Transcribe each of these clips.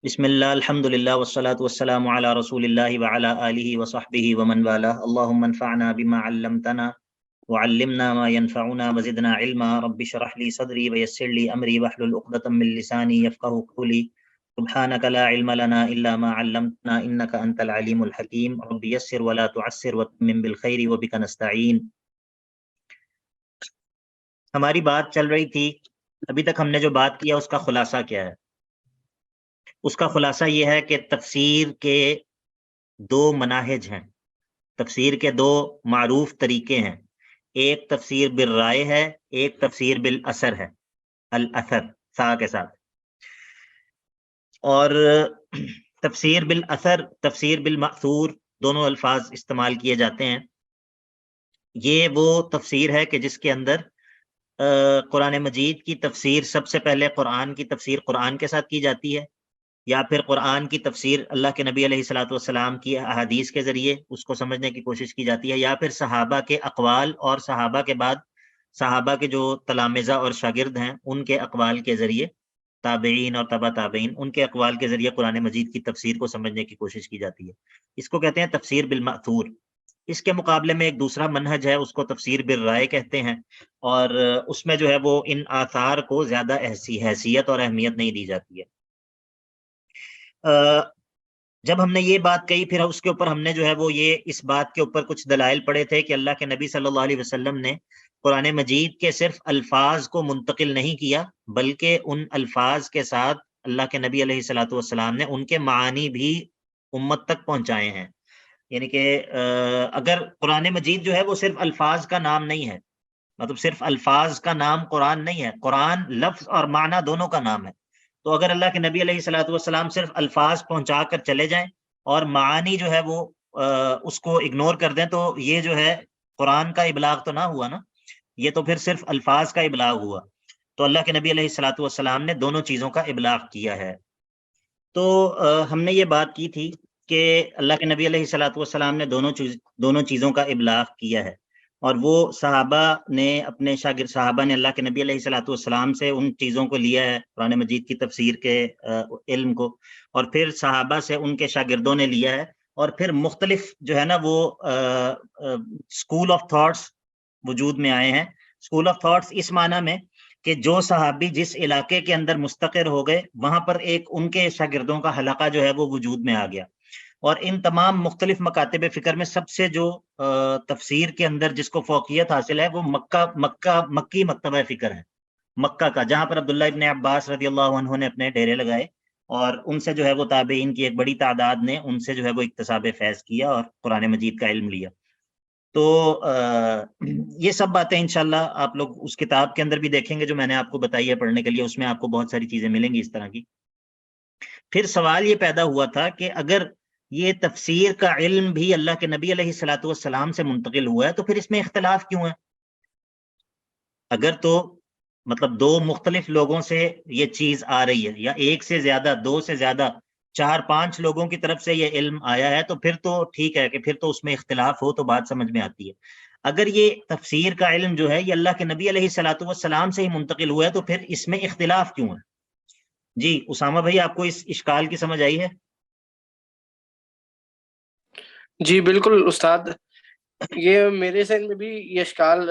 بسم اللہ الحمد للہ والصلاة والسلام علی رسول اللہ وعلی آلہ وصحبہ ومن والہ اللہم انفعنا بما علمتنا وعلمنا ما ينفعنا وزدنا علما رب اشرح لي صدری ویسر لي امری واحلل عقدۃ من لسانی یفقهوا قولی سبحانک لا علم لنا الا ما علمتنا انک انت العلیم الحکیم رب یسر ولا تعسر وتمم بالخیر وبک نستعین۔ ہماری بات چل رہی تھی، ابھی تک ہم نے جو بات کیا اس کا خلاصہ کیا ہے؟ اس کا خلاصہ یہ ہے کہ تفسیر کے دو مناہج ہیں، تفسیر کے دو معروف طریقے ہیں، ایک تفسیر بالرائے ہے، ایک تفسیر بالاثر ہے، الاثر سا کے ساتھ۔ اور تفسیر بالاثر، تفسیر بالمأثور دونوں الفاظ استعمال کیے جاتے ہیں۔ یہ وہ تفسیر ہے کہ جس کے اندر قرآن مجید کی تفسیر سب سے پہلے قرآن کی تفسیر قرآن کے ساتھ کی جاتی ہے، یا پھر قرآن کی تفسیر اللہ کے نبی علیہ الصلوۃ والسلام کی احادیث کے ذریعے اس کو سمجھنے کی کوشش کی جاتی ہے، یا پھر صحابہ کے اقوال اور صحابہ کے بعد صحابہ کے جو تلامذہ اور شاگرد ہیں ان کے اقوال کے ذریعے، تابعین اور تبع تابعین، ان کے اقوال کے ذریعے قرآن مجید کی تفسیر کو سمجھنے کی کوشش کی جاتی ہے۔ اس کو کہتے ہیں تفسیر بالمأثور۔ اس کے مقابلے میں ایک دوسرا منہج ہے، اس کو تفسیر بالرائے کہتے ہیں، اور اس میں جو ہے وہ ان آثار کو زیادہ حیثیت اور اہمیت نہیں دی جاتی ہے۔ جب ہم نے یہ بات کہی، پھر اس کے اوپر ہم نے جو ہے وہ یہ اس بات کے اوپر کچھ دلائل پڑے تھے کہ اللہ کے نبی صلی اللہ علیہ وسلم نے قرآن مجید کے صرف الفاظ کو منتقل نہیں کیا، بلکہ ان الفاظ کے ساتھ اللہ کے نبی علیہ الصلوۃ والسلام نے ان کے معانی بھی امت تک پہنچائے ہیں۔ یعنی کہ اگر قرآن مجید جو ہے وہ صرف الفاظ کا نام نہیں ہے، مطلب صرف الفاظ کا نام قرآن نہیں ہے، قرآن لفظ اور معنی دونوں کا نام ہے، تو اگر اللہ کے نبی علیہ الصلوۃ والسلام صرف الفاظ پہنچا کر چلے جائیں اور معانی جو ہے وہ اس کو اگنور کر دیں، تو یہ جو ہے قرآن کا ابلاغ تو نہ ہوا نا، یہ تو پھر صرف الفاظ کا ابلاغ ہوا۔ تو اللہ کے نبی علیہ الصلوۃ والسلام نے دونوں چیزوں کا ابلاغ کیا ہے۔ تو ہم نے یہ بات کی تھی کہ اللہ کے نبی علیہ الصلوۃ والسلام نے دونوں چیزوں کا ابلاغ کیا ہے، اور وہ صحابہ نے اپنے شاگرد صحابہ نے اللہ کے نبی علیہ الصلوۃ والسلام سے ان چیزوں کو لیا ہے، قرآن مجید کی تفسیر کے علم کو، اور پھر صحابہ سے ان کے شاگردوں نے لیا ہے، اور پھر مختلف جو ہے نا وہ اسکول آف تھاٹس وجود میں آئے ہیں۔ اسکول آف تھاٹس اس معنی میں کہ جو صحابی جس علاقے کے اندر مستقر ہو گئے، وہاں پر ایک ان کے شاگردوں کا حلقہ جو ہے وہ وجود میں آ گیا، اور ان تمام مختلف مکاتب فکر میں سب سے جو تفسیر کے اندر جس کو فوقیت حاصل ہے وہ مکی مکتبہ فکر ہے، مکہ کا، جہاں پر عبداللہ ابن عباس رضی اللہ عنہ نے اپنے ڈیرے لگائے، اور ان سے جو ہے وہ تابعین کی ایک بڑی تعداد نے ان سے جو ہے وہ اکتساب فیض کیا اور قرآن مجید کا علم لیا۔ تو یہ سب باتیں انشاءاللہ آپ لوگ اس کتاب کے اندر بھی دیکھیں گے جو میں نے آپ کو بتائی ہے پڑھنے کے لیے، اس میں آپ کو بہت ساری چیزیں ملیں گی اس طرح کی۔ پھر سوال یہ پیدا ہوا تھا کہ اگر یہ تفسیر کا علم بھی اللہ کے نبی علیہ الصلوۃ والسلام سے منتقل ہوا ہے تو پھر اس میں اختلاف کیوں ہے؟ اگر تو مطلب دو مختلف لوگوں سے یہ چیز آ رہی ہے، یا ایک سے زیادہ، دو سے زیادہ، 4-5 لوگوں کی طرف سے یہ علم آیا ہے، تو پھر تو ٹھیک ہے کہ پھر تو اس میں اختلاف ہو تو بات سمجھ میں آتی ہے۔ اگر یہ تفسیر کا علم جو ہے یہ اللہ کے نبی علیہ الصلوۃ والسلام سے ہی منتقل ہوا ہے تو پھر اس میں اختلاف کیوں ہے؟ جی اسامہ بھائی، آپ کو اس اشکال کی سمجھ آئی ہے؟ جی بالکل استاد، یہ میرے ذہن میں بھی یہ اشکال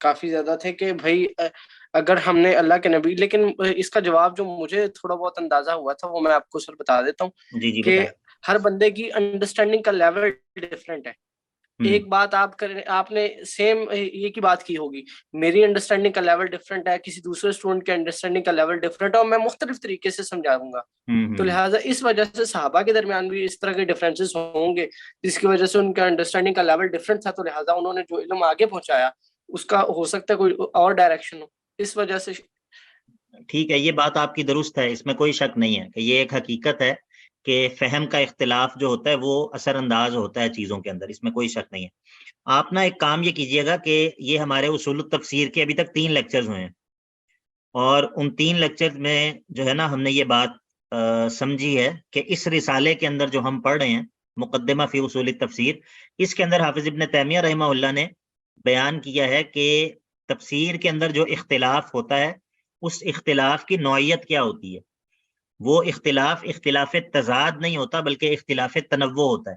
کافی زیادہ تھے کہ بھائی اگر ہم نے اللہ کے نبی، لیکن اس کا جواب جو مجھے تھوڑا بہت اندازہ ہوا تھا وہ میں آپ کو سر بتا دیتا ہوں جی کہ بتائیں۔ ہر بندے کی انڈرسٹینڈنگ کا لیول ڈفرینٹ ہے۔ ایک بات آپ نے سیم یہ کی بات کی ہوگی، میری انڈرسٹینڈنگ کا لیول ڈفرینٹ ہے، کسی دوسرے اسٹوڈنٹ کے انڈرسٹینڈنگ کا لیول ڈفرینٹ ہے، اور میں مختلف طریقے سے سمجھاؤں گا، تو لہٰذا اس وجہ سے صحابہ کے درمیان بھی اس طرح کے ڈفرینسز ہوں گے جس کی وجہ سے ان کا انڈرسٹینڈنگ کا لیول ڈفرینٹ تھا، تو لہٰذا انہوں نے جو علم آگے پہنچایا اس کا ہو سکتا ہے کوئی اور ڈائریکشن ہو، اس وجہ سے۔ ٹھیک ہے، یہ بات آپ کی درست ہے، اس میں کوئی شک نہیں ہے کہ یہ ایک حقیقت ہے کہ فہم کا اختلاف جو ہوتا ہے وہ اثر انداز ہوتا ہے چیزوں کے اندر، اس میں کوئی شک نہیں ہے۔ آپ نا ایک کام یہ کیجئے گا کہ یہ ہمارے اصول التفسیر کے ابھی تک 3 لیکچرز ہوئے ہیں، اور ان 3 لیکچرز میں جو ہے نا ہم نے یہ بات سمجھی ہے کہ اس رسالے کے اندر جو ہم پڑھ رہے ہیں، مقدمہ فی اصول التفسیر، اس کے اندر حافظ ابن تیمیہ رحمہ اللہ نے بیان کیا ہے کہ تفسیر کے اندر جو اختلاف ہوتا ہے اس اختلاف کی نوعیت کیا ہوتی ہے۔ وہ اختلاف تضاد نہیں ہوتا بلکہ اختلاف تنوع ہوتا ہے.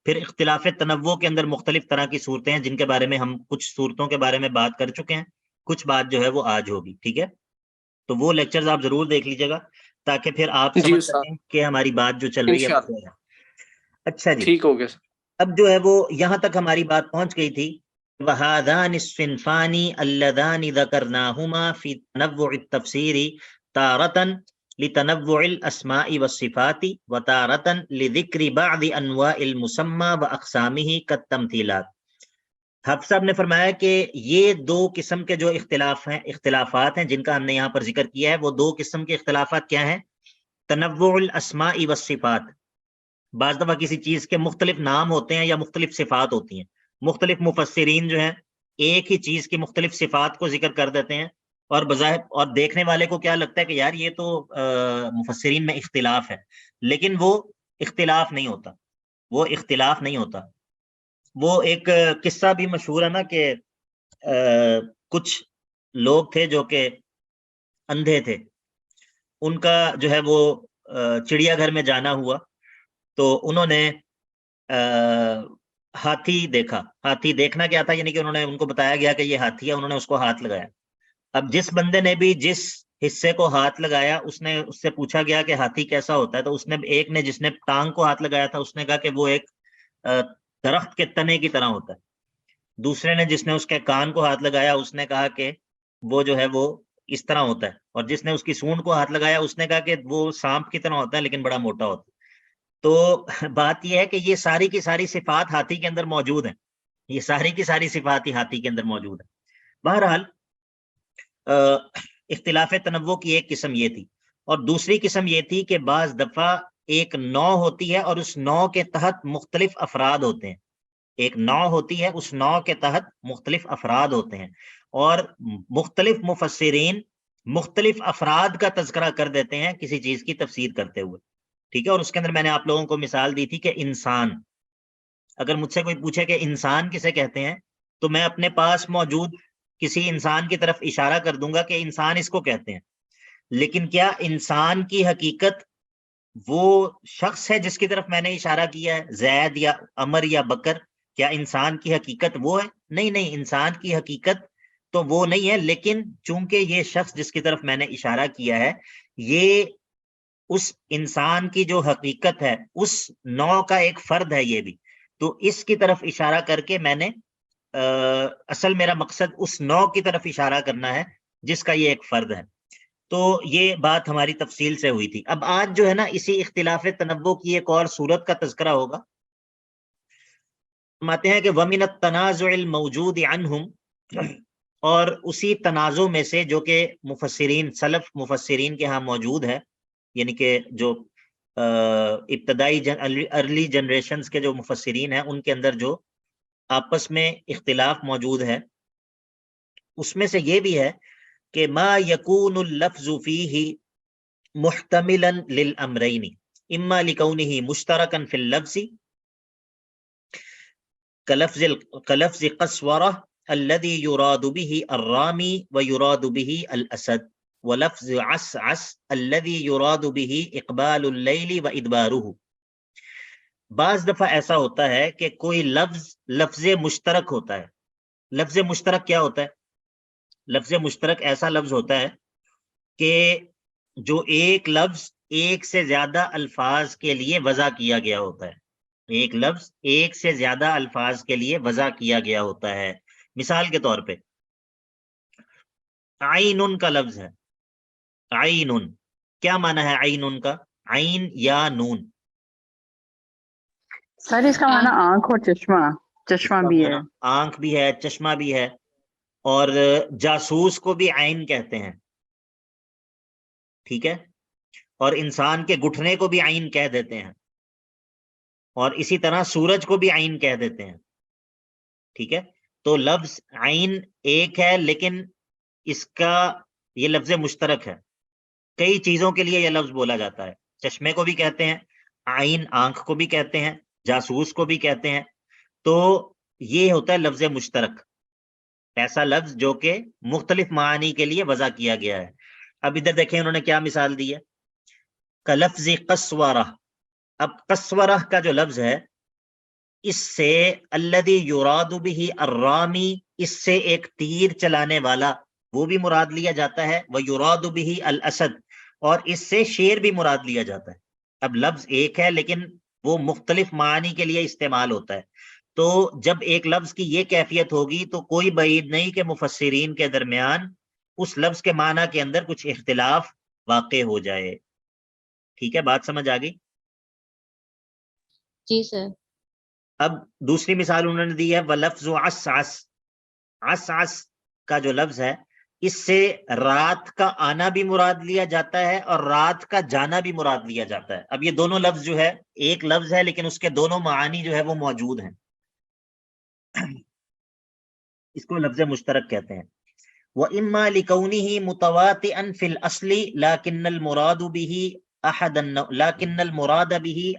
پھر اختلاف تنوع کے اندر مختلف طرح کی صورتیں ہیں جن کے بارے میں ہم کچھ صورتوں کے بارے میں بات کر چکے ہیں, کچھ بات جو ہے وہ آج ہوگی. ٹھیک ہے, تو وہ لیکچرز آپ ضرور دیکھ لیجیے گا تاکہ پھر آپ جی سمجھ استاد, سکیں کہ ہماری بات جو چل رہی ہے وہ انشاءاللہ. کیا ہے. اچھا جی, ٹھیک ہو گیا سر. اب جو ہے وہ یہاں تک ہماری بات پہنچ گئی تھی. وَهَذَانِ الصِّنْفَانِ اللَّذَانِ ذَكَرْنَاهُمَا فِي تَنَوُّعِ التَّفْسِيرِ تَارَةً لِتَنَوُّعِ الْأَسْمَاءِ وَالصِّفَاتِ وَتَارَةً لِذِكْرِ بَعْضِ أَنْوَاءِ الْمُسَمَّى وَأَقْسَامِهِ كَالتَّمْثِيلَاتِ. حافظ صاحب نے فرمایا کہ یہ دو قسم کے جو اختلافات ہیں جن کا ہم نے یہاں پر ذکر کیا ہے, وہ دو قسم کے اختلافات کیا ہیں؟ تنوع الاسماء والصفات, بعض دفعہ کسی چیز کے مختلف نام ہوتے ہیں یا مختلف صفات ہوتی ہیں. مختلف مفسرین جو ہیں ایک ہی چیز کی مختلف صفات کو ذکر کر دیتے ہیں, اور بظاہر اور دیکھنے والے کو کیا لگتا ہے کہ یار یہ تو مفسرین میں اختلاف ہے, لیکن وہ اختلاف نہیں ہوتا, وہ اختلاف نہیں ہوتا. وہ ایک قصہ بھی مشہور ہے نا کہ کچھ لوگ تھے جو کہ اندھے تھے, ان کا جو ہے وہ چڑیا گھر میں جانا ہوا, تو انہوں نے ہاتھی دیکھا. ہاتھی دیکھنا کیا تھا, یعنی کہ انہوں نے ان کو بتایا گیا کہ یہ ہاتھی ہے, انہوں نے اس کو ہاتھ لگایا. اب جس بندے نے بھی جس حصے کو ہاتھ لگایا اس سے پوچھا گیا کہ ہاتھی کیسا ہوتا ہے, تو اس نے ایک نے جس نے ٹانگ کو ہاتھ لگایا تھا اس نے کہا کہ وہ ایک درخت کے تنے کی طرح ہوتا ہے. دوسرے نے جس نے اس کے کان کو ہاتھ لگایا اس نے کہا کہ وہ جو ہے وہ اس طرح ہوتا ہے, اور جس نے اس کی سونڈ کو ہاتھ لگایا اس نے کہا کہ وہ سانپ کی طرح ہوتا ہے لیکن بڑا موٹا ہوتا ہے. تو بات یہ ہے کہ یہ ساری کی ساری صفات ہاتھی کے اندر موجود ہیں, یہ ساری کی ساری صفات ہی ہاتھی کے اندر موجود ہیں. بہرحال اختلاف تنوع کی ایک قسم یہ تھی, اور دوسری قسم یہ تھی کہ بعض دفعہ ایک نوع ہوتی ہے اور اس نوع کے تحت مختلف افراد ہوتے ہیں. ایک نوع ہوتی ہے, اس نوع کے تحت مختلف افراد ہوتے ہیں, اور مختلف مفسرین مختلف افراد کا تذکرہ کر دیتے ہیں کسی چیز کی تفسیر کرتے ہوئے. ٹھیک ہے, اور اس کے اندر میں نے آپ لوگوں کو مثال دی تھی کہ انسان, اگر مجھ سے کوئی پوچھے کہ انسان کسے کہتے ہیں, تو میں اپنے پاس موجود کسی انسان کی طرف اشارہ کر دوں گا کہ انسان اس کو کہتے ہیں. لیکن کیا انسان کی حقیقت وہ شخص ہے جس کی طرف میں نے اشارہ کیا ہے, زید یا عمر یا بکر؟ کیا انسان کی حقیقت وہ ہے؟ نہیں نہیں, انسان کی حقیقت تو وہ نہیں ہے, لیکن چونکہ یہ شخص جس کی طرف میں نے اشارہ کیا ہے یہ اس انسان کی جو حقیقت ہے اس نوع کا ایک فرد ہے یہ بھی, تو اس کی طرف اشارہ کر کے میں نے اصل میرا مقصد اس نوع کی طرف اشارہ کرنا ہے جس کا یہ ایک فرد ہے. تو یہ بات ہماری تفصیل سے ہوئی تھی. اب آج جو ہے نا اسی اختلاف تنوع کی ایک اور صورت کا تذکرہ ہوگا. فرماتے ہیں کہ وَمِنَ التَّنَازُعِ الْمَوْجُودِ عَنْهُمْ, اور اسی تنازع میں سے جو کہ مفسرین سلف مفسرین کے ہاں موجود ہے, یعنی کہ جو ابتدائی ارلی جنریشنز کے جو مفسرین ہیں ان کے اندر جو آپس میں اختلاف موجود ہے, اس میں سے یہ بھی ہے کہ ما یکون اللفظ فیہ محتملا للامرین اما لکونہ مشترکا فی اللفظ کلفظ قسورہ الذي يراد به الرامي ويراد به الاسد ولفظ عسعس الذي يراد به اقبال الليل وادباره. بعض دفعہ ایسا ہوتا ہے کہ کوئی لفظ مشترک ہوتا ہے. لفظ مشترک کیا ہوتا ہے؟ لفظ مشترک ایسا لفظ ہوتا ہے کہ جو ایک لفظ ایک سے زیادہ الفاظ کے لیے وضع کیا گیا ہوتا ہے. ایک لفظ ایک سے زیادہ الفاظ کے لیے وضع کیا گیا ہوتا ہے. مثال کے طور پہ عین کا لفظ ہے, عین کیا معنی ہے عین کا؟ عین یا نون؟ سر اس کا معنی آنکھ اور چشمہ, چشمہ بھی ہے, آنکھ بھی ہے, چشمہ بھی ہے, اور جاسوس کو بھی عین کہتے ہیں. ٹھیک ہے, اور انسان کے گھٹنے کو بھی عین کہہ دیتے ہیں, اور اسی طرح سورج کو بھی عین کہہ دیتے ہیں. ٹھیک ہے, تو لفظ عین ایک ہے لیکن اس کا یہ لفظ مشترک ہے. کئی چیزوں کے لیے یہ لفظ بولا جاتا ہے. چشمے کو بھی کہتے ہیں عین, آنکھ کو بھی کہتے ہیں, جاسوس کو بھی کہتے ہیں. تو یہ ہوتا ہے لفظ مشترک, ایسا لفظ جو کہ مختلف معانی کے لیے وضع کیا گیا ہے. اب ادھر دیکھیں انہوں نے کیا مثال دی ہے. کلفظ قسورہ. اب قسورہ کا جو لفظ ہے اس سے الذی یراد بہ الرامی، اس سے ایک تیر چلانے والا وہ بھی مراد لیا جاتا ہے، ویراد بہ الاسد، اور اس سے شیر بھی مراد لیا جاتا ہے. اب لفظ ایک ہے لیکن وہ مختلف معنی کے لیے استعمال ہوتا ہے. تو جب ایک لفظ کی یہ کیفیت ہوگی تو کوئی بعید نہیں کہ مفسرین کے درمیان اس لفظ کے معنی کے اندر کچھ اختلاف واقع ہو جائے. ٹھیک ہے، بات سمجھ آ گئی؟ جی سر. اب دوسری مثال انہوں نے دی ہے وَلَفْظُ عَسْعَسْ. عَسْعَسْ کا جو لفظ ہے اس سے رات کا آنا بھی مراد لیا جاتا ہے اور رات کا جانا بھی مراد لیا جاتا ہے. اب یہ دونوں لفظ جو ہے ایک لفظ ہے لیکن اس کے دونوں معانی جو ہے وہ موجود ہیں. اس کو لفظ مشترک کہتے ہیں. وَإِمَّا لِكَوْنِهِ مُتَوَاطِئًا فِي الْأَصْلِ لَكِنَّ الْمُرَادَ بِهِ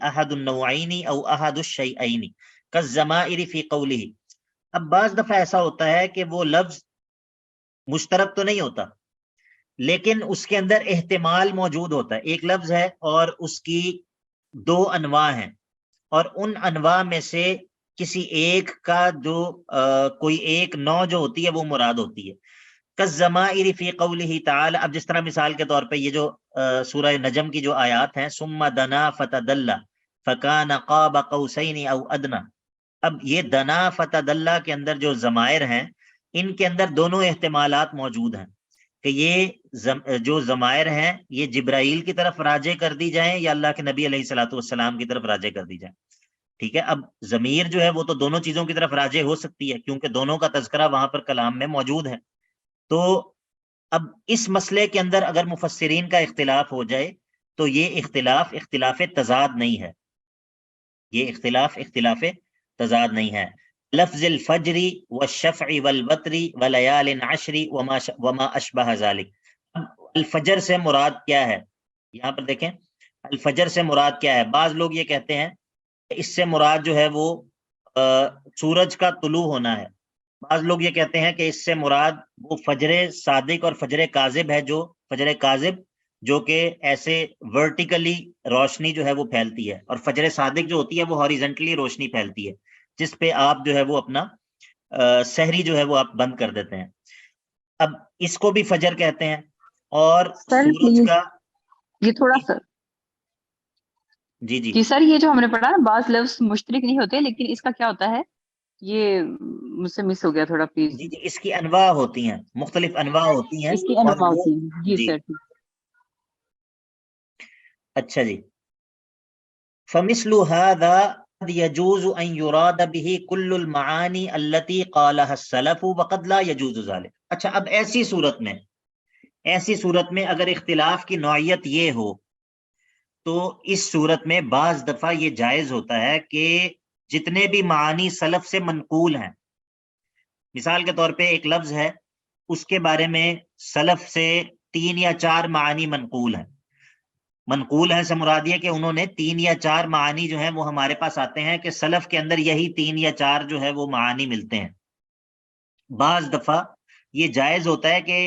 أَحَدُ النَّوْعَيْنِ أَوْ أَحَدُ الشَّيْئَيْنِ كَالزَّمَائِرِ فِي قَوْلِهِ. اب بعض دفعہ ایسا ہوتا ہے کہ وہ لفظ مشترک تو نہیں ہوتا لیکن اس کے اندر احتمال موجود ہوتا ہے. ایک لفظ ہے اور اس کی دو انواع ہیں اور ان انواع میں سے کسی ایک کا جو کوئی ایک نوع جو ہوتی ہے وہ مراد ہوتی ہے. کالزمائر فی قولہ تعالی. اب جس طرح مثال کے طور پہ یہ جو سورہ نجم کی جو آیات ہیں ثم دنا فتدلی فکان قاب قوسین او ادنی. اب یہ دنا فتدلی کے اندر جو ضمائر ہیں ان کے اندر دونوں احتمالات موجود ہیں کہ یہ جو ضمائر ہیں یہ جبرائیل کی طرف راجع کر دی جائیں یا اللہ کے نبی علیہ الصلوۃ والسلام کی طرف راجع کر دی جائیں. ٹھیک ہے، اب ضمیر جو ہے وہ تو دونوں چیزوں کی طرف راجع ہو سکتی ہے کیونکہ دونوں کا تذکرہ وہاں پر کلام میں موجود ہے. تو اب اس مسئلے کے اندر اگر مفسرین کا اختلاف ہو جائے تو یہ اختلاف تضاد نہیں ہے. یہ اختلاف تضاد نہیں ہے. لفظ الفجر والشفع والوتر وليال عشر وما اشبہ ذلک. الفجر سے مراد کیا ہے؟ یہاں پر دیکھیں الفجر سے مراد کیا ہے. بعض لوگ یہ کہتے ہیں کہ اس سے مراد جو ہے وہ سورج کا طلوع ہونا ہے. بعض لوگ یہ کہتے ہیں کہ اس سے مراد وہ فجر صادق اور فجر کاذب ہے، جو فجر کاذب جو کہ ایسے ورٹیکلی روشنی جو ہے وہ پھیلتی ہے اور فجر صادق جو ہوتی ہے وہ ہاریزنٹلی روشنی پھیلتی ہے جس پہ آپ جو ہے وہ اپنا سحری جو ہے وہ آپ بند کر دیتے ہیں. اب اس کو بھی فجر کہتے ہیں اور سورج کا یہ تھوڑا سا جی سر یہ جو ہم نے پڑھا نا بعض لفظ مشترک نہیں ہوتے لیکن اس کا کیا ہوتا ہے یہ مجھ سے مس ہو گیا تھوڑا پلیز. جی اس کی انواع ہوتی ہیں، مختلف انواع ہوتی ہیں اس کی انواع ہوتی ہیں. جی سر. اچھا جی. فمثل هذا قد يجوز ان يراد به كل المعاني التي قالها السلف وقد لا يجوز ذلك. اچھا اب ایسی صورت میں اگر اختلاف کی نوعیت یہ ہو تو اس صورت میں بعض دفعہ یہ جائز ہوتا ہے کہ جتنے بھی معانی سلف سے منقول ہیں، مثال کے طور پہ ایک لفظ ہے اس کے بارے میں سلف سے 3 یا 4 معانی منقول ہیں. منقول ہے سے مراد یہ کہ انہوں نے 3 یا 4 معانی جو ہیں وہ ہمارے پاس آتے ہیں کہ سلف کے اندر یہی 3 یا 4 جو ہے وہ معانی ملتے ہیں. بعض دفعہ یہ جائز ہوتا ہے کہ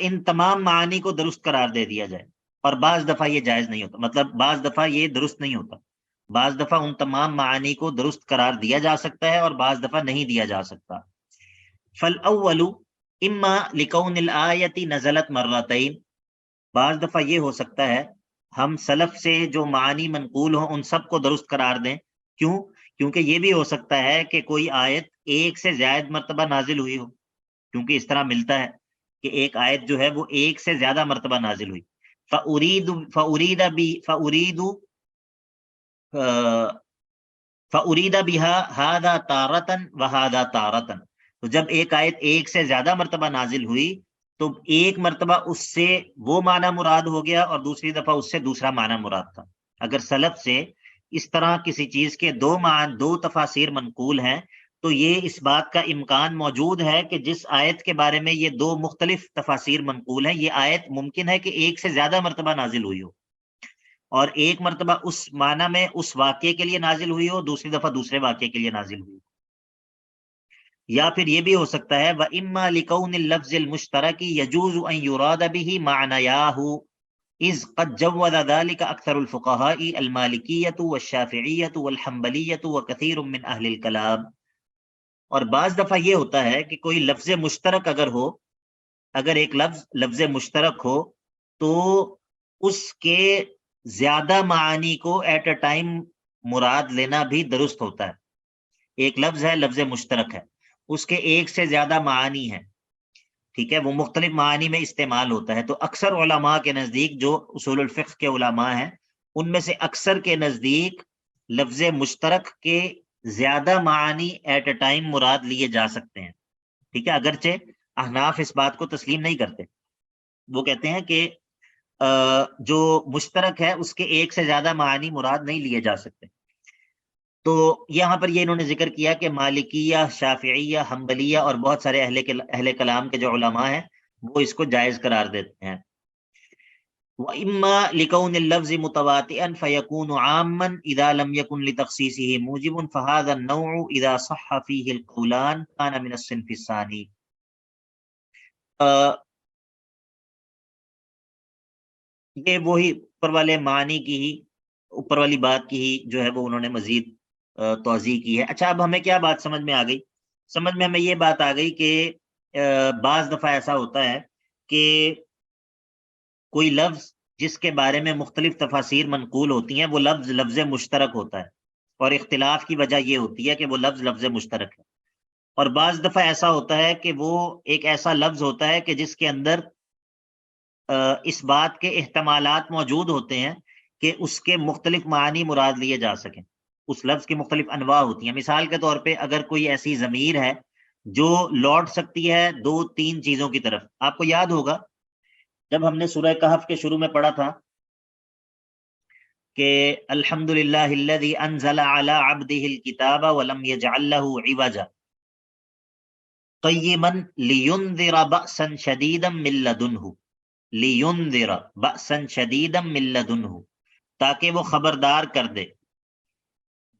ان تمام معانی کو درست قرار دے دیا جائے اور بعض دفعہ یہ جائز نہیں ہوتا، مطلب بعض دفعہ یہ درست نہیں ہوتا. بعض دفعہ ان تمام معانی کو درست قرار دیا جا سکتا ہے اور بعض دفعہ نہیں دیا جا سکتا. فالاول اما لکون الآیت نزلت مرتين. بعض دفعہ یہ ہو سکتا ہے ہم سلف سے جو معانی منقول ہوں ان سب کو درست قرار دیں. کیوں؟ کیونکہ یہ بھی ہو سکتا ہے کہ کوئی آیت ایک سے زائد مرتبہ نازل ہوئی ہو، کیونکہ اس طرح ملتا ہے کہ ایک آیت جو ہے وہ ایک سے زیادہ مرتبہ نازل ہوئی. فَأُرِيدَ بِهَا هَذَا تَارَةً وَهَذَا تَارَةً. تو جب ایک آیت ایک سے زیادہ مرتبہ نازل ہوئی تو ایک مرتبہ اس سے وہ معنی مراد ہو گیا اور دوسری دفعہ اس سے دوسرا معنی مراد تھا. اگر سلف سے اس طرح کسی چیز کے دو تفاسیر منقول ہیں تو یہ اس بات کا امکان موجود ہے کہ جس آیت کے بارے میں یہ 2 مختلف تفاسیر منقول ہیں یہ آیت ممکن ہے کہ ایک سے زیادہ مرتبہ نازل ہوئی ہو اور ایک مرتبہ اس معنی میں اس واقعے کے لیے نازل ہوئی ہو، دوسری دفعہ دوسرے واقعے کے لیے نازل ہوئی. یا پھر یہ بھی ہو سکتا ہے وَإِمَّا لِكَوْنِ اللَّفْظِ الْمُشْتَرَكِ يَجُوزُ أَن يُرَادَ بِهِ مَعْنَيَاهُ اذ قد جوز ذلك اکثر الفقهاء المالکیۃ والشافعیۃ والحنبلیۃ وکثیر من اہل الکلام. اور بعض دفعہ یہ ہوتا ہے کہ کوئی لفظ مشترک اگر ہو، اگر ایک لفظ مشترک ہو تو اس کے زیادہ معانی کو ایٹ اے ٹائم مراد لینا بھی درست ہوتا ہے. ایک لفظ ہے، لفظ مشترک ہے، اس کے ایک سے زیادہ معانی ہیں، ٹھیک ہے، وہ مختلف معانی میں استعمال ہوتا ہے. تو اکثر علماء کے نزدیک، جو اصول الفقہ کے علماء ہیں، ان میں سے اکثر کے نزدیک لفظ مشترک کے زیادہ معانی ایٹ اے ٹائم مراد لیے جا سکتے ہیں، ٹھیک ہے. اگرچہ احناف اس بات کو تسلیم نہیں کرتے، وہ کہتے ہیں کہ جو مشترک ہے اس کے ایک سے زیادہ معانی مراد نہیں لیے جا سکتے. تو یہاں پر یہ انہوں نے ذکر کیا کہ مالکیہ، شافعیہ، حنبلیہ اور بہت سارے اہل کلام کے جو علماء ہیں وہ اس کو جائز قرار دیتے ہیں. وَإِمَّا لِكَوْنِ اللَّفْظِ مُتَوَاتِئًا فَيَكُونُ عَامًّا إِذَا لَمْ يَكُنْ لِتَخْصِيصِهِ مُوجِبٌ فَهَذَا النَّوْعُ إِذَا صَحَّ فِيهِ الْقَوْلَانِ كَانَ مِنَ الصِّنْفِ الثَّانِي. یہ وہی اوپر والے معنی کی ہی، اوپر والی بات کی ہی جو ہے وہ انہوں نے مزید توضیح کی ہے. اچھا، اب ہمیں کیا بات سمجھ میں آ گئی؟ سمجھ میں ہمیں یہ بات آ گئی کہ بعض دفعہ ایسا ہوتا ہے کہ کوئی لفظ جس کے بارے میں مختلف تفاسیر منقول ہوتی ہیں، وہ لفظ مشترک ہوتا ہے، اور اختلاف کی وجہ یہ ہوتی ہے کہ وہ لفظ مشترک ہے. اور بعض دفعہ ایسا ہوتا ہے کہ وہ ایک ایسا لفظ ہوتا ہے کہ جس کے اندر اس بات کے احتمالات موجود ہوتے ہیں کہ اس کے مختلف معنی مراد لیے جا سکیں. اس لفظ کی مختلف انواع ہوتی ہیں. مثال کے طور پہ اگر کوئی ایسی ضمیر ہے جو لوٹ سکتی ہے 2-3 چیزوں کی طرف. آپ کو یاد ہوگا جب ہم نے سورہ کہف کے شروع میں پڑھا تھا کہ الحمدللہ الذی انزل علی عبدہ الکتاب ولم یجعل لہ عوجا قیما لینذر بأسا شدیدا من لدنہ، لینذر بأسا شدیدا من لدنہ، تاکہ وہ خبردار کر دے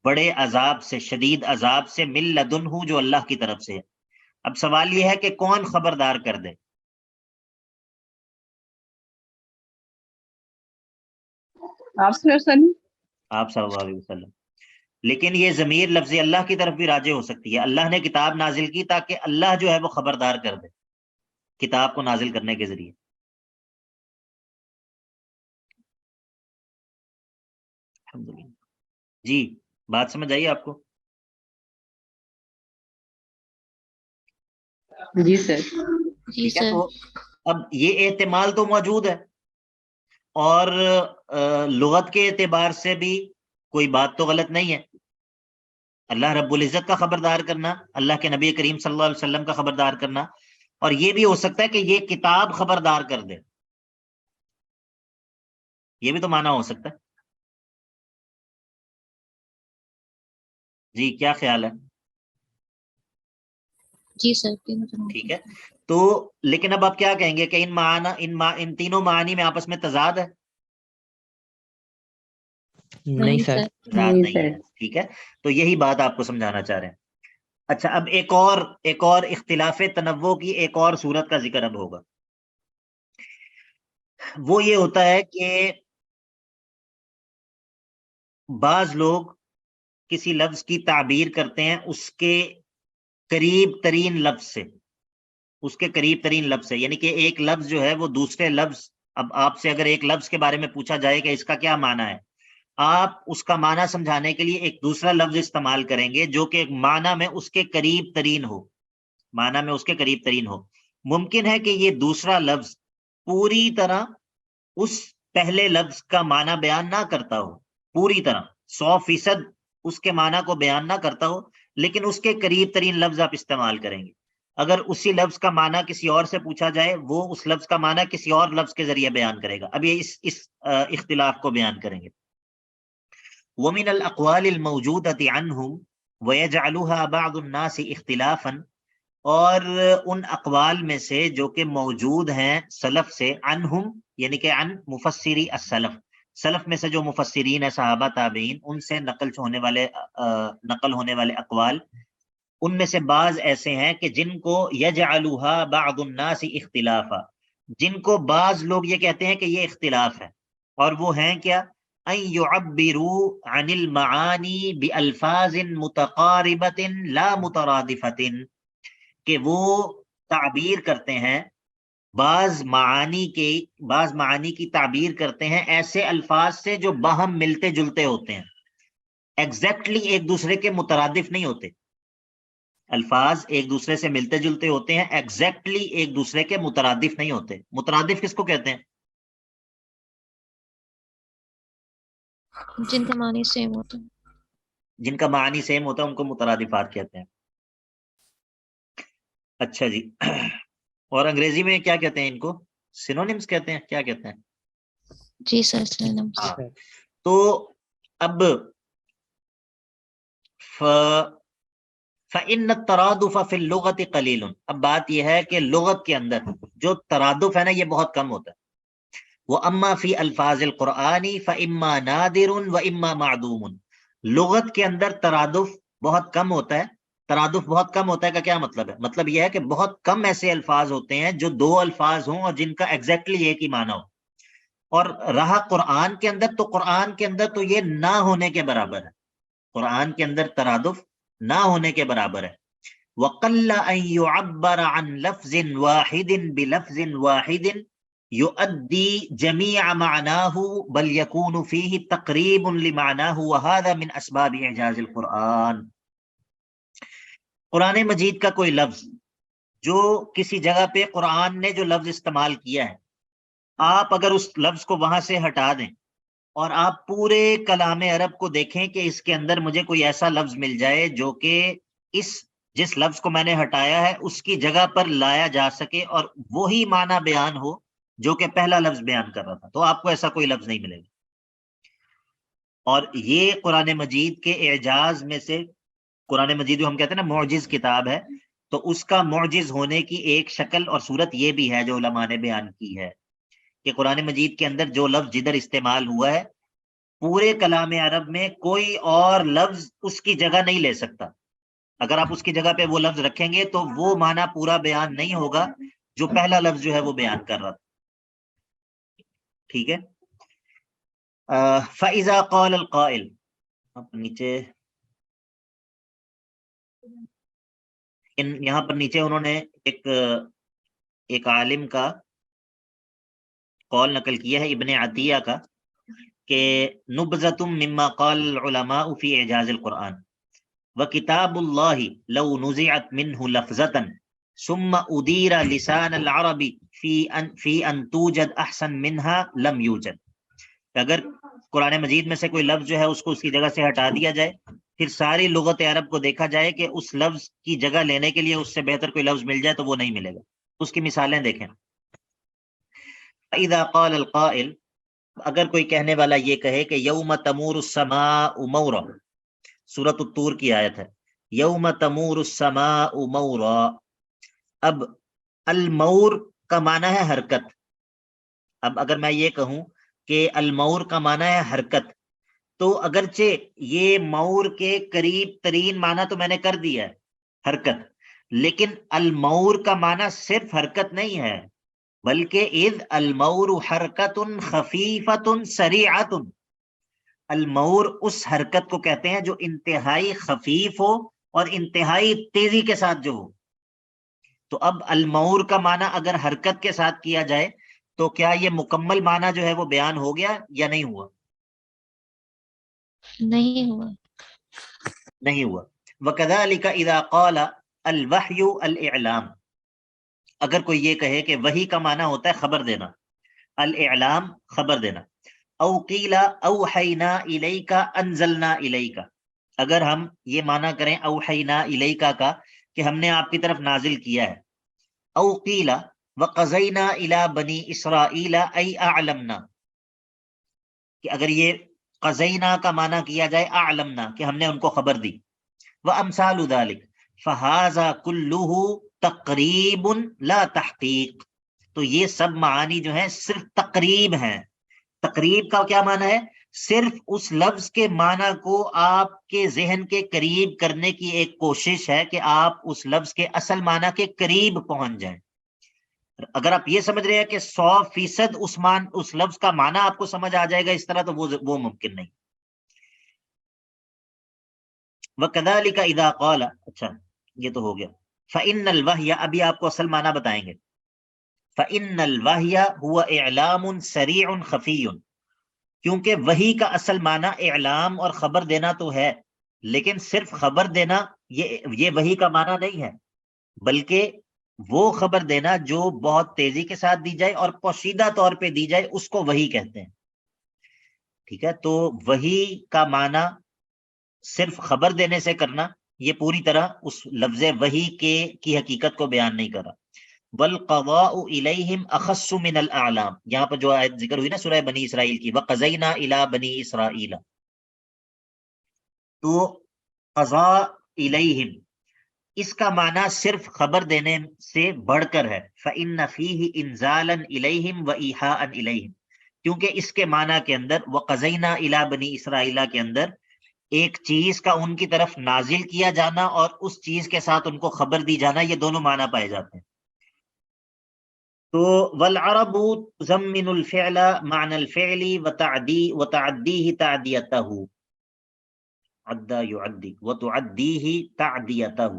بڑے عذاب سے، شدید عذاب سے، من لدنہ جو اللہ کی طرف سے ہے. اب سوال یہ ہے کہ کون خبردار کر دے؟ آپ صلی اللہ علیہ وسلم. آپ صلی اللہ علیہ وسلم. لیکن یہ ضمیر لفظ اللہ کی طرف بھی راجع ہو سکتی ہے. اللہ نے کتاب نازل کی تاکہ اللہ جو ہے وہ خبردار کر دے کتاب کو نازل کرنے کے ذریعے. جی، بات سمجھ آئیے آپ کو؟ جی سر. ٹھیک ہے. تو اب یہ احتمال تو موجود ہے، اور لغت کے اعتبار سے بھی کوئی بات تو غلط نہیں ہے. اللہ رب العزت کا خبردار کرنا، اللہ کے نبی کریم صلی اللہ علیہ وسلم کا خبردار کرنا، اور یہ بھی ہو سکتا ہے کہ یہ کتاب خبردار کر دے، یہ بھی تو معنی ہو سکتا ہے. جی، کیا خیال ہے؟ جی سر. ٹھیک ہے. تو لیکن اب آپ کیا کہیں گے کہ ان تینوں معانی میں آپس میں تضاد ہے؟ نہیں سر. تضاد نہیں ہے. ٹھیک ہے. تو یہی بات آپ کو سمجھانا چاہ رہے ہیں. اچھا، اب ایک اور اختلاف تنوع کی ایک اور صورت کا ذکر اب ہوگا. وہ یہ ہوتا ہے کہ بعض لوگ کسی لفظ کی تعبیر کرتے ہیں اس کے قریب ترین لفظ سے، اس کے قریب ترین لفظ سے، یعنی کہ ایک لفظ جو ہے وہ دوسرے لفظ، اب آپ سے اگر ایک لفظ کے بارے میں پوچھا جائے کہ اس کا کیا معنی ہے، آپ اس کا معنی سمجھانے کے لیے ایک دوسرا لفظ استعمال کریں گے جو کہ معنی میں اس کے قریب ترین ہو، معنی میں اس کے قریب ترین ہو. ممکن ہے کہ یہ دوسرا لفظ پوری طرح اس پہلے لفظ کا معنی بیان نہ کرتا ہو، پوری طرح 100% اس کے معنی کو بیان نہ کرتا ہو، لیکن اس کے قریب ترین لفظ آپ استعمال کریں گے. اگر اسی لفظ کا معنی کسی اور سے پوچھا جائے، وہ اس لفظ کا معنی کسی اور لفظ کے ذریعے بیان کرے گا. اب یہ اس اختلاف کو بیان کریں گے. وَمِنَ الْأَقْوَالِ الْمَوْجُودَةِ عَنْهُمْ وَيَجْعَلُهَا بَعْضُ النَّاسِ اخْتِلَافًا، اور ان اقوال میں سے جو کہ موجود ہیں سلف سے، عنہم یعنی کہ عن مفسری السلف، سلف میں سے جو مفسرین ہیں، صحابہ تابعین، ان سے نقل ہونے والے اقوال، ان میں سے بعض ایسے ہیں کہ جن کو یجعلوها بعض الناس اختلافا، جن کو بعض لوگ یہ کہتے ہیں کہ یہ اختلاف ہے. اور وہ ہیں کیا؟ ان يعبروا عن المعانی بالفاظ متقاربۃ لا مترادفۃ، کہ وہ تعبیر کرتے ہیں بعض معانی کی تعبیر کرتے ہیں ایسے الفاظ سے جو باہم ملتے جلتے ہوتے ہیں، ایگزیکٹلی ایک دوسرے کے مترادف نہیں ہوتے. الفاظ ایک دوسرے سے ملتے جلتے ہوتے ہیں، ایگزیکٹلی ایک دوسرے کے مترادف نہیں ہوتے. مترادف کس کو کہتے ہیں؟ جن کا معنی سیم ہوتا ہے. جن کا معنی سیم ہوتا ہے ان کو مترادفات کہتے ہیں. اچھا جی، اور انگریزی میں کیا کہتے ہیں ان کو؟ سینونیمز کہتے ہیں. کیا کہتے ہیں؟ جی سر سینونیمز. ہاں. تو اب فَإِنَّ التَّرَادُفَ فِي اللُّغَةِ قَلِيلٌ، اب بات یہ ہے کہ لغت کے اندر جو ترادف ہے نا یہ بہت کم ہوتا ہے. وَأَمَّا فِي أَلْفَاظِ الْقُرْآنِ فَإِمَّا نَادِرٌ وَإِمَّا مَعْدُومٌ، لغت کے اندر ترادف بہت کم ہوتا ہے. ترادف بہت کم ہوتا ہے کا کیا مطلب ہے؟ مطلب یہ ہے کہ بہت کم ایسے الفاظ ہوتے ہیں جو دو الفاظ ہوں اور جن کا ایگزیکٹلی ایک ہی معنی ہو. اور رہا قرآن کے اندر، تو قرآن کے اندر تو یہ نہ ہونے کے برابر ہے. قرآن کے اندر ترادف نہ ہونے کے برابر ہے. وَقَلَّ أَن يُعَبَّرَ عَن لَفْظٍ وَاحِدٍ بِلَفْظٍ وَاحِدٍ يُؤَدِّي جَمِيعَ مَعْنَاهُ بَلْ يَكُونُ فِيهِ تَقْرِيبٌ لِمَعْنَاهُ وَهَذَا مِنْ أَسْبَابِ إِعْجَازِ الْقُرْآنِ. قرآن مجید کا کوئی لفظ جو کسی جگہ پہ قرآن نے جو لفظ استعمال کیا ہے، آپ اگر اس لفظ کو وہاں سے ہٹا دیں اور آپ پورے کلام عرب کو دیکھیں کہ اس کے اندر مجھے کوئی ایسا لفظ مل جائے جو کہ جس لفظ کو میں نے ہٹایا ہے اس کی جگہ پر لایا جا سکے اور وہی معنی بیان ہو جو کہ پہلا لفظ بیان کر رہا تھا، تو آپ کو ایسا کوئی لفظ نہیں ملے گا. اور یہ قرآن مجید کے اعجاز میں سے، قرآن مجید جو ہم کہتے ہیں نا معجز کتاب ہے، تو اس کا معجز ہونے کی ایک شکل اور صورت یہ بھی ہے جو علماء نے بیان کی ہے کہ قرآن مجید کے اندر جو لفظ جدھر استعمال ہوا ہے پورے کلام عرب میں کوئی اور لفظ اس کی جگہ نہیں لے سکتا. اگر آپ اس کی جگہ پہ وہ لفظ رکھیں گے تو وہ معنی پورا بیان نہیں ہوگا جو پہلا لفظ جو ہے وہ بیان کر رہا تھا. ٹھیک ہے. فَإِذَا قَالَ الْقَائِلُ، نیچے یہاں پر نیچے انہوں نے ایک عالم کا قول نقل کیا ہے، ابن عطیہ کا، کہ نبذۃ مما قال العلماء فی اعجاز القرآن وکتاب اللہ لو نزعت منہ لفظۃ ثم ادیر لسان العرب فی ان توجد احسن منها لم یوجد. اگر قرآن مجید میں سے کوئی لفظ جو ہے اس کو اس کی جگہ سے ہٹا دیا جائے، پھر ساری لغت عرب کو دیکھا جائے کہ اس لفظ کی جگہ لینے کے لیے اس سے بہتر کوئی لفظ مل جائے تو وہ نہیں ملے گا. اس کی مثالیں دیکھیں. فَإِذَا قَالَ الْقَائِلُ، اگر کوئی کہنے والا یہ کہے کہ یوم تمور السماء مورا، سورۃ الطور کی آیت ہے، یوم تمور السماء مورا. اب المور کا معنی ہے حرکت. اب اگر میں یہ کہوں کہ المور کا معنی ہے حرکت، تو اگرچہ یہ مور کے قریب ترین معنی تو میں نے کر دیا ہے حرکت، لیکن المور کا معنی صرف حرکت نہیں ہے، بلکہ اذ المور حرکت خفیفت سریعت. المور اس حرکت کو کہتے ہیں جو انتہائی خفیف ہو اور انتہائی تیزی کے ساتھ جو ہو. تو اب المور کا معنی اگر حرکت کے ساتھ کیا جائے تو کیا یہ مکمل معنی جو ہے وہ بیان ہو گیا یا نہیں ہوا؟ نہیں ہوا. نہیں ہوا. وَكَذَلِكَ إِذَا قَالَ الْوَحْيُ الْإِعْلَامُ، اگر کوئی یہ کہے کہ وحی کا معنی ہوتا ہے خبر دینا، الاعلام خبر دینا. او قیل اوحینا الیک انزلنا الیک، اگر ہم یہ معنی کریں اوحینا الیک کا کہ ہم نے آپ کی طرف نازل کیا ہے. او قیل وقضینا الی بنی اسرائیل ای اعلمنا، کہ اگر یہ قضینا کا معنی کیا جائے اعلمنا کہ ہم نے ان کو خبر دی. وامثال ذلک فہذا کلہ تقریب لا تحقیق، تو یہ سب معانی جو ہیں صرف تقریب ہیں. تقریب کا کیا معنی ہے؟ صرف اس لفظ کے معنی کو آپ کے ذہن کے قریب کرنے کی ایک کوشش ہے کہ آپ اس لفظ کے اصل معنی کے قریب پہنچ جائیں. اگر آپ یہ سمجھ رہے ہیں کہ 100% اس لفظ کا معنی آپ کو سمجھ آ جائے گا اس طرح، تو وہ ممکن نہیں. وَكَذَلِكَ إِذَا قَالَ، اچھا یہ تو ہو گیا. فَإِنَّ الْوَحْيَ، ابھی آپ کو اصل معنی بتائیں گے. فَإِنَّ الْوَحْيَ هُوَ إِعْلَامٌ سَرِيعٌ خَفِيٌّ، کیونکہ وحی کا اصل معنی اعلام اور خبر دینا تو ہے، لیکن صرف خبر دینا یہ وحی کا معنی نہیں ہے، بلکہ وہ خبر دینا جو بہت تیزی کے ساتھ دی جائے اور پوشیدہ طور پہ دی جائے اس کو وحی کہتے ہیں. ٹھیک ہے، تو وحی کا معنی صرف خبر دینے سے کرنا یہ پوری طرح اس لفظ وحی کی حقیقت کو بیان نہیں کرا. والقضاء الیہم اخص من الاعلام، یہاں پر جو آیت ذکر ہوئی نا سورہ بنی اسرائیل کی، وقضینا الی بنی اسرائیل، تو قضاء الیہم اس کا معنی صرف خبر دینے سے بڑھ کر ہے. فإن فیہ انزالا الیہم وایحاء الیہم، کیونکہ اس کے معنی کے اندر وقضینا الی بنی اسرائیل کے اندر ایک چیز کا ان کی طرف نازل کیا جانا اور اس چیز کے ساتھ ان کو خبر دی جانا، یہ دونوں معنی پائے جاتے ہیں. تو والعرب تزمن الفعل معنى الفعل وتعديه تعديته، عدى يعدي وتعديه تعديته،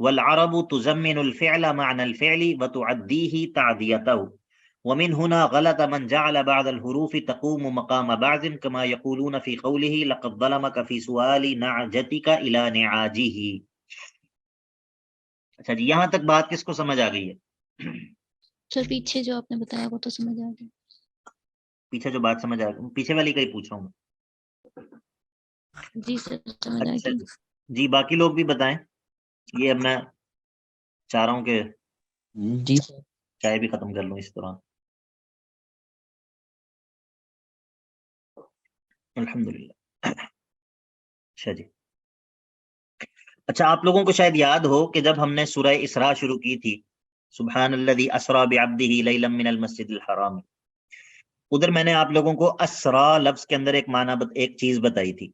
والعرب تزمن الفعل معنى الفعل وتعديه تعديته، ومن هنا غلط من جعل بعض الحروف تقوم مقام بعض كما يقولون في قوله لقد ظلمك في سؤال نعجتك الى نعاجه. اچھا جی، یہاں تک بات کس کو سمجھ آ گئی ہے؟ سر پیچھے جو آپ نے بتایا وہ تو سمجھ آ گیا. پیچھے جو بات سمجھ آ گئی، پیچھے والی کا ہی پوچھ رہا ہوں. جی سر سمجھ آ اچھا گئی. جی، باقی لوگ بھی بتائیں. یہ اب میں چاہ رہا ہوں کہ جی چائے بھی ختم کر لوں اس طرح. الحمدللہ. اچھا جی، اچھا آپ لوگوں کو شاید یاد ہو کہ جب ہم نے سورہ اسراء شروع کی تھی، سبحان الذی اسریٰ بعبدہ لیلا من المسجد الحرام، ادھر میں نے آپ لوگوں کو اسراء لفظ کے اندر ایک معنی ایک چیز بتائی تھی.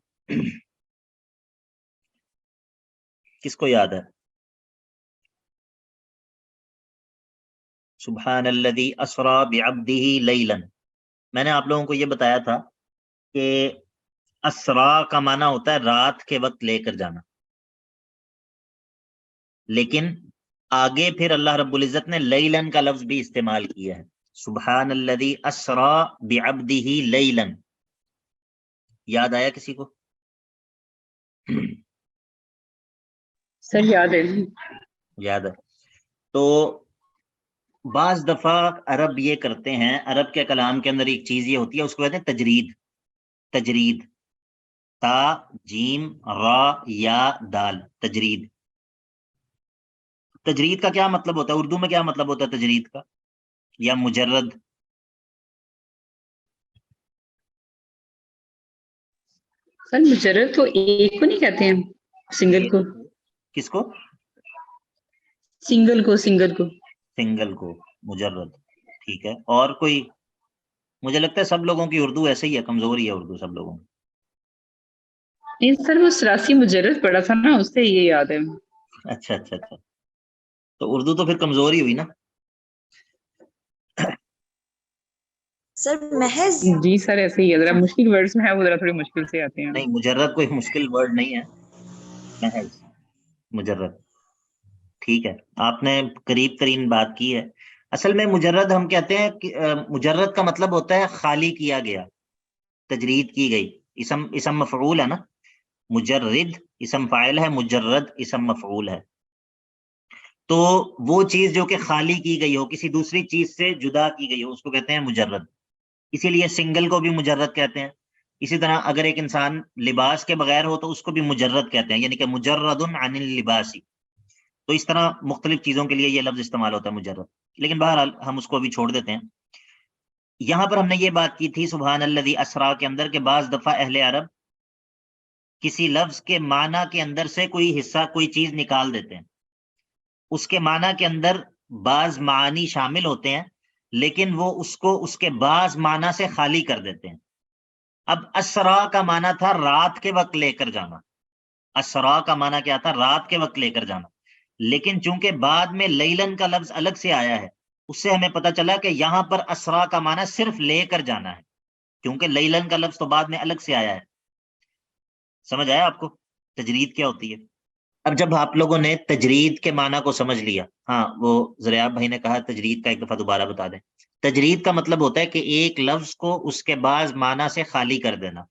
کس کو یاد ہے؟ سبحان الذی اسریٰ بعبدہ لیلا، میں نے آپ لوگوں کو یہ بتایا تھا کہ اسراء کا معنی ہوتا ہے رات کے وقت لے کر جانا، لیکن آگے پھر اللہ رب العزت نے لیلن کا لفظ بھی استعمال کیا ہے. سبحان الذی اسریٰ بعبدہ لیلا، یاد آیا کسی کو؟ سر یاد ہے. یاد ہے. تو بعض دفعہ عرب یہ کرتے ہیں، عرب کے کلام کے اندر ایک چیز یہ ہوتی ہے، اس کو کہتے ہیں تجرید. تجرید، تا جیم را یا دال، تجرید. تجرید کا کیا مطلب ہوتا ہے اردو میں؟ کیا مطلب ہوتا ہے تجرید کا یا مجرد؟ سر مجرد تو ایک کو نہیں کہتے ہیں، سنگل کو. کس کو؟ سنگل کو. سنگل کو مجرد. ٹھیک ہے، اور کوئی؟ مجھے لگتا ہے سب لوگوں کی اردو ایسے ہی ہے، کمزوری ہے اردو سب لوگوں کی. نہیں سر، وہ سراسی مجرد پڑھا تھا نا، اس سے یہ یاد ہے. اچھا اچھا اچھا، تو اردو تو پھر کمزوری ہوئی نا. سر محض، جی سر ایسے ہی ہے، ذرا مشکل ورڈز میں ہے وہ ذرا تھوڑی مشکل سے آتے ہیں. نہیں، مجرد کوئی مشکل ورڈ نہیں ہے، محض مجرد. ٹھیک ہے، آپ نے قریب ترین بات کی ہے. اصل میں مجرد ہم کہتے ہیں کہ مجرد کا مطلب ہوتا ہے خالی کیا گیا، تجرید کی گئی. اسم مفعول ہے نا، مجرد اسم فاعل ہے، مجرد اسم مفعول ہے. تو وہ چیز جو کہ خالی کی گئی ہو، کسی دوسری چیز سے جدا کی گئی ہو، اس کو کہتے ہیں مجرد. اسی لیے سنگل کو بھی مجرد کہتے ہیں. اسی طرح اگر ایک انسان لباس کے بغیر ہو تو اس کو بھی مجرد کہتے ہیں، یعنی کہ مجرد عن اللباس. تو اس طرح مختلف چیزوں کے لیے یہ لفظ استعمال ہوتا ہے مجرد. لیکن بہرحال ہم اس کو بھی چھوڑ دیتے ہیں. یہاں پر ہم نے یہ بات کی تھی سبحان الذی اسریٰ کے اندر کہ بعض دفعہ اہل عرب کسی لفظ کے معنی کے اندر سے کوئی حصہ، کوئی چیز نکال دیتے ہیں. اس کے معنی کے اندر بعض معانی شامل ہوتے ہیں، لیکن وہ اس کو اس کے بعض معنی سے خالی کر دیتے ہیں. اب اسریٰ کا معنی تھا رات کے وقت لے کر جانا. اسریٰ کا معنی کیا تھا؟ رات کے وقت لے کر جانا. لیکن چونکہ بعد میں لیلن کا لفظ الگ سے آیا ہے، اس سے ہمیں پتہ چلا کہ یہاں پر اسرا کا معنی صرف لے کر جانا ہے، کیونکہ لیلن کا لفظ تو بعد میں الگ سے آیا ہے. سمجھ آیا آپ کو تجرید کیا ہوتی ہے؟ اب جب آپ لوگوں نے تجرید کے معنی کو سمجھ لیا، ہاں وہ زریاب بھائی نے کہا تجرید کا ایک دفعہ دوبارہ بتا دیں. تجرید کا مطلب ہوتا ہے کہ ایک لفظ کو اس کے بعض معنی سے خالی کر دینا،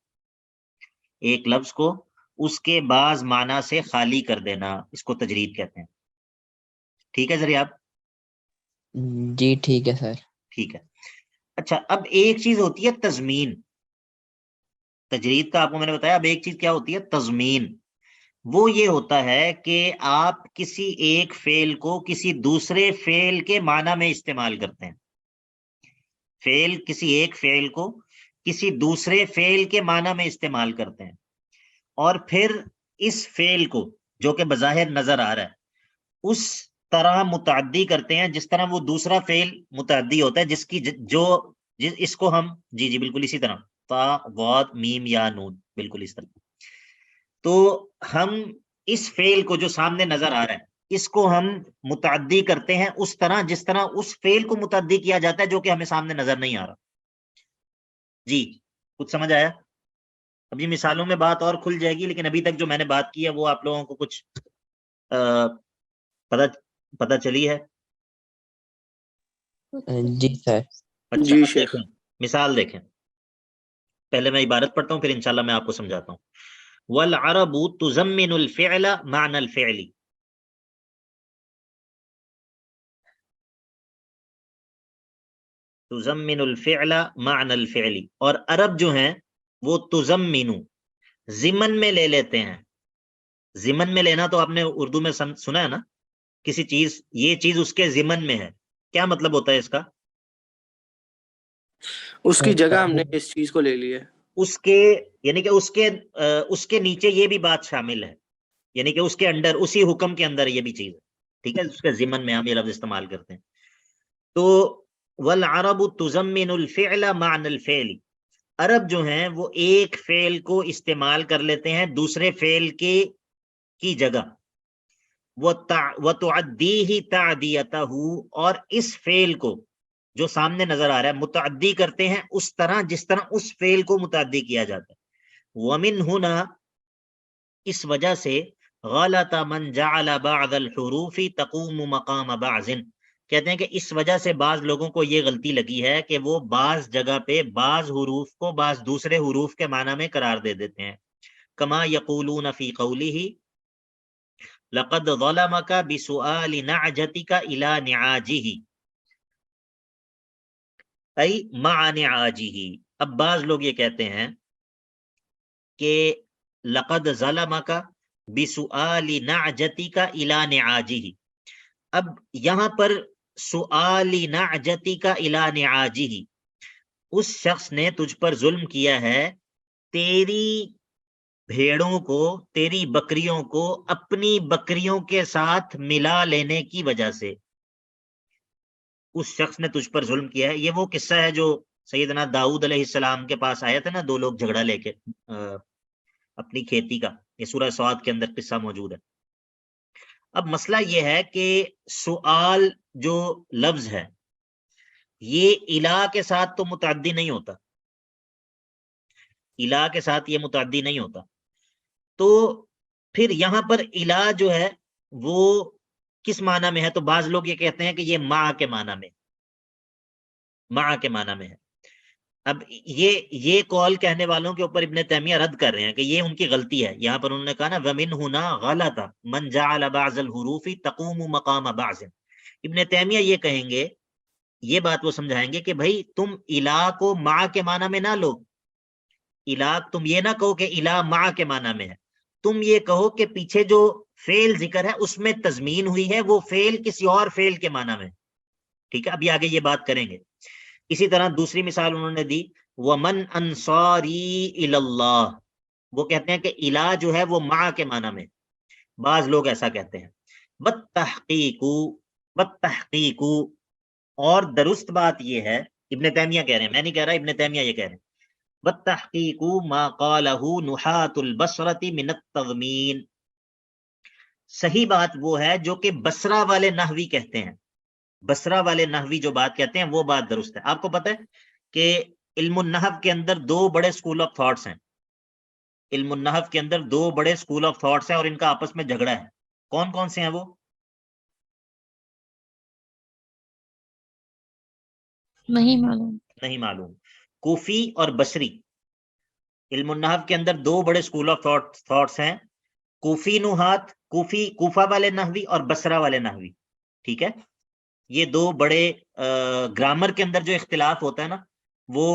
ایک لفظ کو اس کے بعض معنی سے خالی کر دینا، اس کو تجرید کہتے ہیں. ٹھیک ہے زریاب؟ جی ٹھیک ہے سر. ٹھیک ہے. اچھا اب ایک چیز ہوتی ہے تضمین. تجرید کا آپ کو میں نے بتایا. اب ایک چیز کیا ہوتی ہے تضمین. وہ یہ ہوتا ہے کہ آپ کسی ایک فعل کو کسی دوسرے فعل کے معنی میں استعمال کرتے ہیں. کسی ایک فعل کو کسی دوسرے فعل کے معنی میں استعمال کرتے ہیں، اور پھر اس فعل کو جو کہ بظاہر نظر آ رہا ہے اس طرح متعدی کرتے ہیں جس طرح وہ دوسرا فعل متعدی ہوتا ہے، جس کی اس کو ہم جی بالکل اسی طرح تا ضاد میم یا نون، بالکل اس طرح. تو ہم اس فعل کو جو سامنے نظر آ رہا ہے اس کو ہم متعدی کرتے ہیں اس طرح جس طرح اس فعل کو متعدی کیا جاتا ہے جو کہ ہمیں سامنے نظر نہیں آ رہا. جی کچھ سمجھ آیا؟ اب یہ مثالوں میں بات اور کھل جائے گی، لیکن ابھی تک جو میں نے بات کی ہے وہ آپ لوگوں کو کچھ پتہ چلی ہے؟ جی سر. اچھا جی اب شیخ. دیکھیں مثال دیکھیں. پہلے میں عبارت پڑھتا ہوں پھر انشاءاللہ میں آپ کو سمجھاتا ہوں. والعرب تزمن الفعل معنى الفعل. تزمن الفعل معنى الفعل. اور عرب جو ہیں وہ تزمنو ضمن میں لے لیتے ہیں. ضمن میں لینا تو آپ نے اردو میں سنا ہے نا، کسی چیز یہ چیز اس کے ضمن میں ہے. کیا مطلب ہوتا ہے اس کا؟ اس کی جگہ ہم نے اس چیز کو لے لی ہے. اس کے یعنی کہ اس کے نیچے یہ بھی بات شامل ہے، یعنی کہ اس کے انڈر اسی حکم کے اندر یہ بھی چیز ہے. ٹھیک ہے، اس کے ضمن میں ہم یہ لفظ استعمال کرتے ہیں. تو والعرب تزمن الفعل معنى الفعل. عرب جو ہیں وہ ایک فعل کو استعمال کر لیتے ہیں دوسرے فعل کی جگہ. وتعدیہ تعدیتہ. اور اس فعل کو جو سامنے نظر آ رہا ہے متعدی کرتے ہیں اس طرح جس طرح اس فعل کو متعدی کیا جاتا ہے. ومن ہنا، اس وجہ سے، غلط من جعل بعض الحروف تقوم مقام بعض. کہتے ہیں کہ اس وجہ سے بعض لوگوں کو یہ غلطی لگی ہے کہ وہ بعض جگہ پہ بعض حروف کو بعض دوسرے حروف کے معنی میں قرار دے دیتے ہیں. کما یقولون فی قولہ لقد ظلمک بسؤال نعجتک الی نعاجہ ای مع نعاجہ. اب بعض لوگ یہ کہتے ہیں کہ لقد ظلمک بسؤال نعجتک الی نعاجہ. اب یہاں پر سؤال نعجتک الی نعاجہ، اس شخص نے تجھ پر ظلم کیا ہے تیری بھیڑوں کو، تیری بکریوں کو اپنی بکریوں کے ساتھ ملا لینے کی وجہ سے. اس شخص نے تجھ پر ظلم کیا ہے. یہ وہ قصہ ہے جو سیدنا داؤد علیہ السلام کے پاس آیا تھا نا، دو لوگ جھگڑا لے کے اپنی کھیتی کا. یہ سورہ سعد کے اندر قصہ موجود ہے. اب مسئلہ یہ ہے کہ سؤال جو لفظ ہے یہ الہ کے ساتھ تو متعدی نہیں ہوتا، الہ کے ساتھ یہ متعدی نہیں ہوتا. تو پھر یہاں پر الہ جو ہے وہ کس معنی میں ہے؟ تو بعض لوگ یہ کہتے ہیں کہ یہ مع کے معنی میں، مع کے معنی میں ہے. اب یہ قول کہنے والوں کے اوپر ابن تیمیہ رد کر رہے ہیں کہ یہ ان کی غلطی ہے. یہاں پر انہوں نے کہا نا وَمِنْ هُنَا غَلَطَ مَنْ جَعَلَ بَعْضَ الْحُرُوفِ تَقُومُ مَقَامَ بَعْضٍ. ابن تیمیہ یہ کہیں گے، یہ بات وہ سمجھائیں گے کہ بھائی تم الہ کو مع کے معنی میں نہ لو. الہ تم یہ نہ کہو کہ الہ مع کے معنی میں ہے، تم یہ کہو کہ پیچھے جو فعل ذکر ہے اس میں تضمین ہوئی ہے، وہ فعل کسی اور فعل کے معنی میں. ٹھیک ہے، ابھی آگے یہ بات کریں گے. اسی طرح دوسری مثال انہوں نے دی وَمَنْ أَنصَارِي إِلَى اللَّهِ. وہ کہتے ہیں کہ الہ جو ہے وہ مع کے معنی میں. بعض لوگ ایسا کہتے ہیں. بَالتَّحْقِيقُ. اور درست بات یہ ہے، ابن تیمیہ کہہ رہے ہیں، میں نہیں کہہ رہا، ابن تیمیہ یہ کہہ رہے ہیں. بَالتَّحْقِيقُ مَا قَالَهُ نُحَاةُ الْبَصْرَةِ مِنَ التَّضْمِينِ. صحیح بات وہ ہے جو کہ بصرہ والے نحوی کہتے ہیں. بصرہ والے نحوی جو بات کہتے ہیں وہ بات درست ہے. آپ کو پتہ ہے کہ علم النحو کے اندر 2 بڑے اسکول آف تھاٹس ہیں. علم النحو کے اندر 2 بڑے اسکول آف تھاٹس ہیں اور ان کا آپس میں جھگڑا ہے. کون کون سے ہیں وہ؟ نہیں معلوم. نہیں معلوم. کوفی اور بصری. علم النحو کے اندر 2 بڑے اسکول آف تھاٹس ہیں. کوفی نحات، کوفہ والے نحوی اور بصرہ والے نحوی. ٹھیک ہے، یہ 2 بڑے گرامر کے اندر جو اختلاف ہوتا ہے نا، وہ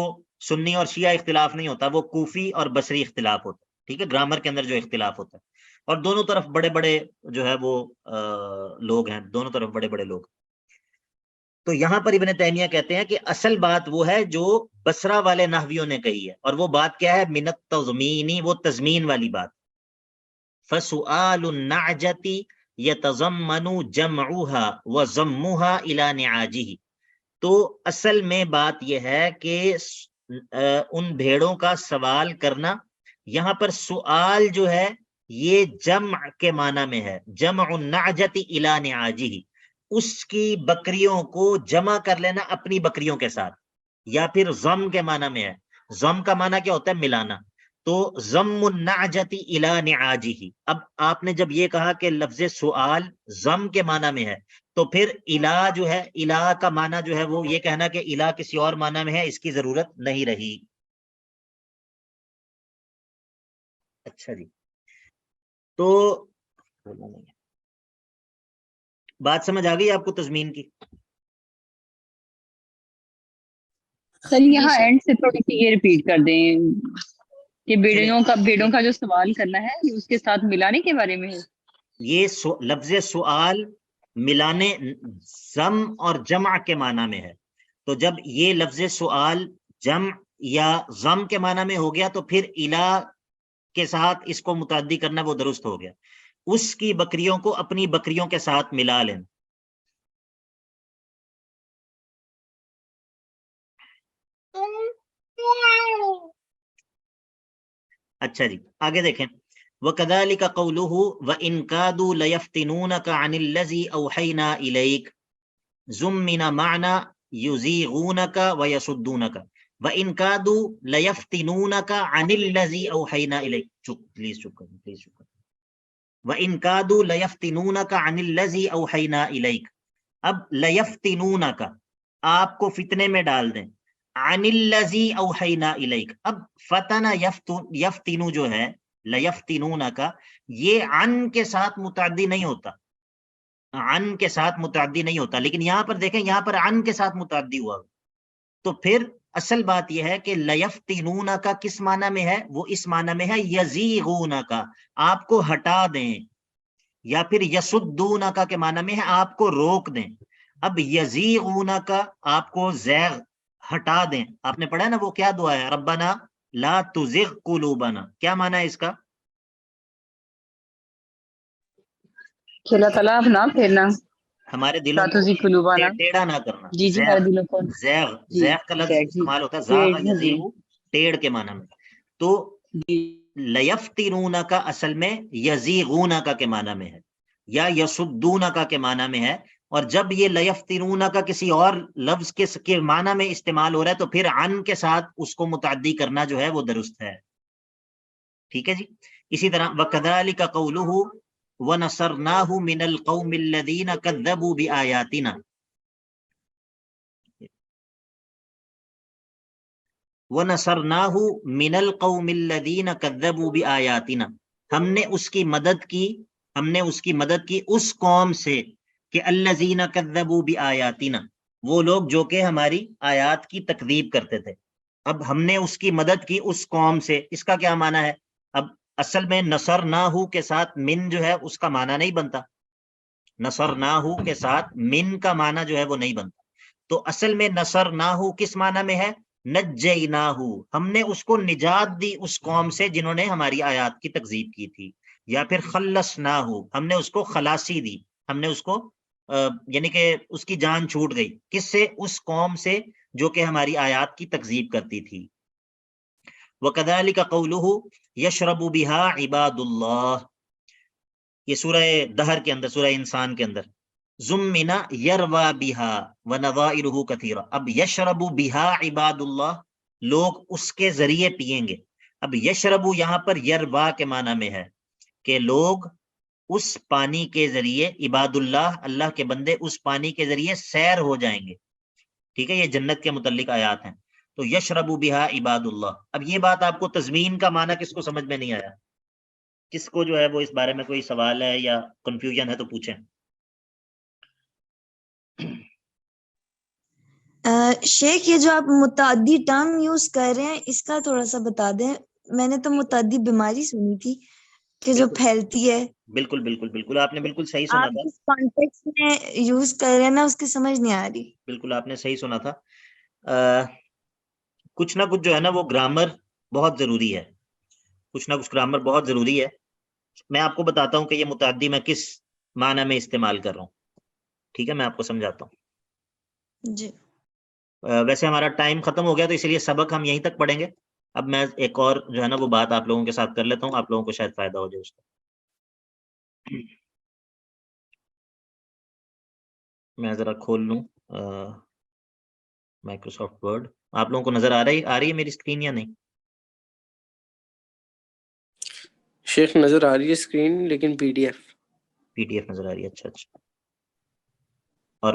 سنی اور شیعہ اختلاف نہیں ہوتا، وہ کوفی اور بصری اختلاف ہوتا ہے. ٹھیک ہے، گرامر کے اندر جو اختلاف ہوتا ہے. اور دونوں طرف بڑے بڑے جو ہے وہ لوگ ہیں، دونوں طرف بڑے بڑے لوگ. تو یہاں پر ابن تیمیہ کہتے ہیں کہ اصل بات وہ ہے جو بصرہ والے نحویوں نے کہی ہے، اور وہ بات کیا ہے؟ من التضمینی، وہ تضمین والی بات. فسؤال النعجة يتضمن جمعها وضمها الى نعاجه. تو اصل میں بات یہ ہے کہ ان بھیڑوں کا سوال کرنا، یہاں پر سؤال جو ہے یہ جمع کے معنی میں ہے. جمع النعجة الى نعاجه، اس کی بکریوں کو جمع کر لینا اپنی بکریوں کے ساتھ. یا پھر ضم کے معنی میں ہے. ضم کا معنی کیا ہوتا ہے؟ ملانا. تو ضم النعجة الى نعاجه. اب آپ نے جب یہ کہا کہ لفظ سؤال ضم کے معنی میں ہے، تو پھر الہ جو ہے، الہ کا معنی جو ہے وہ یہ کہنا کہ الہ کسی اور معنی میں ہے، اس کی ضرورت نہیں رہی. اچھا جی، تو بات سمجھ آ گئی آپ کو تضمین کی؟ سر جی یہاں سر. اینڈ سے تھوڑی سی یہ ریپیٹ کر دیں کہ بیڑوں کا جو سوال کرنا ہے یہ اس کے ساتھ ملانے کے بارے میں ہے. یہ لفظ سؤال ملانے ضم اور جمع کے معنی میں ہے. تو جب یہ لفظ سؤال جمع یا ضم کے معنی میں ہو گیا تو پھر الہ کے ساتھ اس کو متعدی کرنا وہ درست ہو گیا. اس کی بکریوں کو اپنی بکریوں کے ساتھ ملا لینا. اچھا جی، آگے دیکھیں. وَكَذَلِكَ قَوْلُهُ وَإِن كَادُوا لَيَفْتِنُونَكَ عَنِ الَّذِي أَوْحَيْنَا إِلَيْكَ زُمِّنَ مَعْنَا يُزِيغُونَكَ وَيَصُدُّونَكَ وَإِن كَادُوا لَيَفْتِنُونَكَ عَنِ الَّذِي أَوْحَيْنَا إِلَيْكَ. پلیز چپ کریں، پلیز چپ کریں. وَإِن كَادُوا لَيَفْتِنُونَكَ عَنِ الَّذِي أَوْحَيْنَا إِلَيْكَ. اب لَيَفْتِنُونَكَ، آپ کو فتنے میں ڈال دیں. عن الذی اوحینا الیک. اب فتنہ یفتنو جو ہے لیفتنون کا، یہ عن کے ساتھ متعدی نہیں ہوتا، عن کے ساتھ متعدی نہیں ہوتا. لیکن یہاں پر دیکھیں، یہاں پر عن کے ساتھ متعدی ہوا. تو پھر اصل بات یہ ہے کہ لیفتنون کا کس معنی میں ہے؟ وہ اس معنی میں ہے یزیغون کا، آپ کو ہٹا دیں. یا پھر یسدون کا کے معنی میں ہے آپ کو روک دیں. اب یزیغون کا آپ کو زیغ ہٹا دیں. آپ نے پڑھا ہے نا وہ کیا دعا ہے؟ ربنا لا تزغ قلوبنا. کیا معنی ہے اس کا؟ کہ اللہ تعالیٰ آپ نہ پھیرنا، ہمارے دلوں کو قلوبنا. ٹیڑھا نہ کرنا. جی جی، ہمارے دلوں کو. زیغ، جی زیغ کا لفظ استعمال ہوتا ہے زاغ یزیغ، ٹیڑھ کے معنی میں. تو لیفتنون کا اصل میں یزیغون کا کے معنی میں ہے، یا یسدون کا کے معنی میں ہے. اور جب یہ لیفتنون کا کسی اور لفظ کے معنی میں استعمال ہو رہا ہے تو پھر عن کے ساتھ اس کو متعدی کرنا جو ہے وہ درست ہے. ٹھیک ہے جی. اسی طرح وَكَذَلِكَ قَوْلُهُ وَنَصَرْنَاهُ مِنَ الْقَوْمِ الَّذِينَ كَذَّبُوا بِآيَاتِنَا. وَنَصَرْنَاهُ مِنَ الْقَوْمِ الَّذِينَ كَذَّبُوا بِآيَاتِنَا. ہم نے اس کی مدد کی اس قوم سے کہ الذین کذبوا بآیاتنا، وہ لوگ جو کہ ہماری آیات کی تکذیب کرتے تھے. اب ہم نے اس کی مدد کی اس قوم سے، اس کا کیا معنی ہے؟ اب اصل میں نصرناہ کے ساتھ من جو ہے اس کا معنی نہیں بنتا. نصرناہ کے ساتھ من کا معنی جو ہے وہ نہیں بنتا. تو اصل میں نصرناہ کس معنی میں ہے؟ نجیناہ، ہم نے اس کو نجات دی اس قوم سے جنہوں نے ہماری آیات کی تکذیب کی تھی. یا پھر خلصناہ، ہم نے اس کو خلاصی دی، ہم نے اس کو یعنی کہ اس کی جان چھوٹ گئی. کس سے؟ اس قوم سے جو کہ ہماری آیات کی تکذیب کرتی تھی. وَكَذَلِكَ قَوْلُهُ يَشْرَبُ بِهَا عِبَادُ اللَّهِ. یہ سورہ دہر کے اندر، سورہ انسان کے اندر زمنا یروا بہا ونظائرہ کثیرہ. اب یشربو بہا عباد اللہ، لوگ اس کے ذریعے پیئیں گے. اب یشربو یہاں پر یروا کے معنی میں ہے کہ لوگ اس پانی کے ذریعے، عباد اللہ، اللہ کے بندے اس پانی کے ذریعے سیر ہو جائیں گے. ٹھیک ہے، یہ جنت کے متعلق آیات ہیں. تو یشربو بہا عباد اللہ. اب یہ بات آپ کو تضمین کا معنی کس کو سمجھ میں نہیں آیا؟ کس کو جو ہے وہ اس بارے میں کوئی سوال ہے یا کنفیوژن ہے تو پوچھیں. شیخ یہ جو آپ متعدی ٹرم یوز کر رہے ہیں اس کا تھوڑا سا بتا دیں. میں نے تو متعدی بیماری سنی تھی کہ جو پھیلتی ہے. بالکل بالکل بالکل، آپ نے بالکل صحیح سنا آپ تھا. جس کانٹیکس میں یوز کر رہے ہیں نا اس کی سمجھ نہیں آ رہی. بالکل آپ نے صحیح سنا تھا. کچھ نہ کچھ جو ہے نا وہ گرامر بہت ضروری ہے، کچھ نہ کچھ گرامر بہت ضروری ہے. میں آپ کو بتاتا ہوں کہ یہ متعدی میں کس معنی میں استعمال کر رہا ہوں. ٹھیک ہے، میں آپ کو سمجھاتا ہوں. جی ویسے ہمارا ٹائم ختم ہو گیا تو اسی لیے سبق ہم یہیں تک پڑھیں گے. اب میں ایک اور جو ہے نا وہ بات آپ لوگوں کے ساتھ کر لیتا ہوں، آپ لوگوں کو شاید فائدہ ہو جائے اس کا. میں ذرا کھول لوں مائکروسافٹ ورڈ. آپ لوگوں کو نظر آ رہی ہے میری اسکرین یا نہیں؟ شیخ نظر آ رہی ہے اسکرین لیکن پی ڈی ایف نظر آ رہی ہے. اچھا اچھا. اور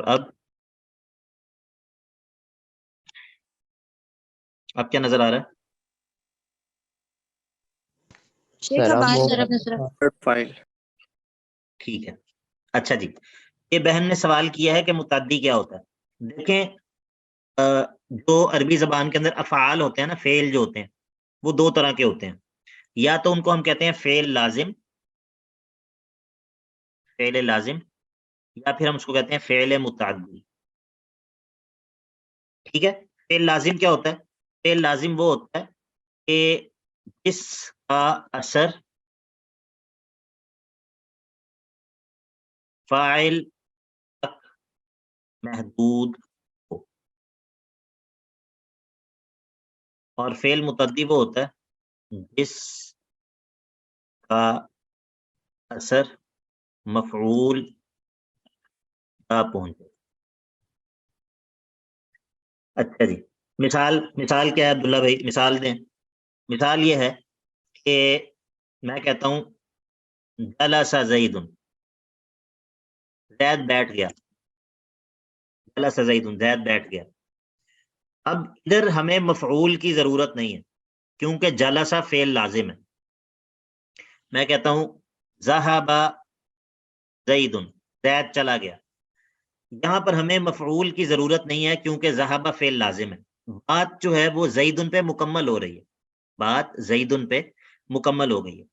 اب کیا نظر آ رہا ہے؟ شیخ سر اب اب آ وہ رہا ہے. فائل. ٹھیک ہے. اچھا جی، یہ بہن نے سوال کیا ہے کہ متعدی کیا ہوتا ہے. دیکھیں جو عربی زبان کے اندر افعال ہوتے ہیں نا، فعل جو ہوتے ہیں وہ دو طرح کے ہوتے ہیں. یا تو ان کو ہم کہتے ہیں فعل لازم، فعل لازم، یا پھر ہم اس کو کہتے ہیں فعل متعدی. ٹھیک ہے. فعل لازم کیا ہوتا ہے؟ فعل لازم وہ ہوتا ہے کہ جس کا اثر فاعل تک محدود ہو. اور فعل متعدی وہ ہوتا ہے جس کا اثر مفعول کا پہنچے. اچھا جی، مثال کیا ہے عبداللہ بھائی؟ مثال دیں. مثال یہ ہے کہ میں کہتا ہوں جلس زید، زید بیٹھ گیا. جلس زید، زید بیٹھ گیا. اب ادھر ہمیں مفعول کی ضرورت نہیں ہے کیونکہ جلسہ فعل لازم ہے. میں کہتا ہوں ذهب زید، زید چلا گیا. یہاں پر ہمیں مفعول کی ضرورت نہیں ہے کیونکہ ذهب فعل لازم ہے. بات جو ہے وہ زیدن پہ مکمل ہو رہی ہے، بات زیدن پہ مکمل ہو گئی ہے.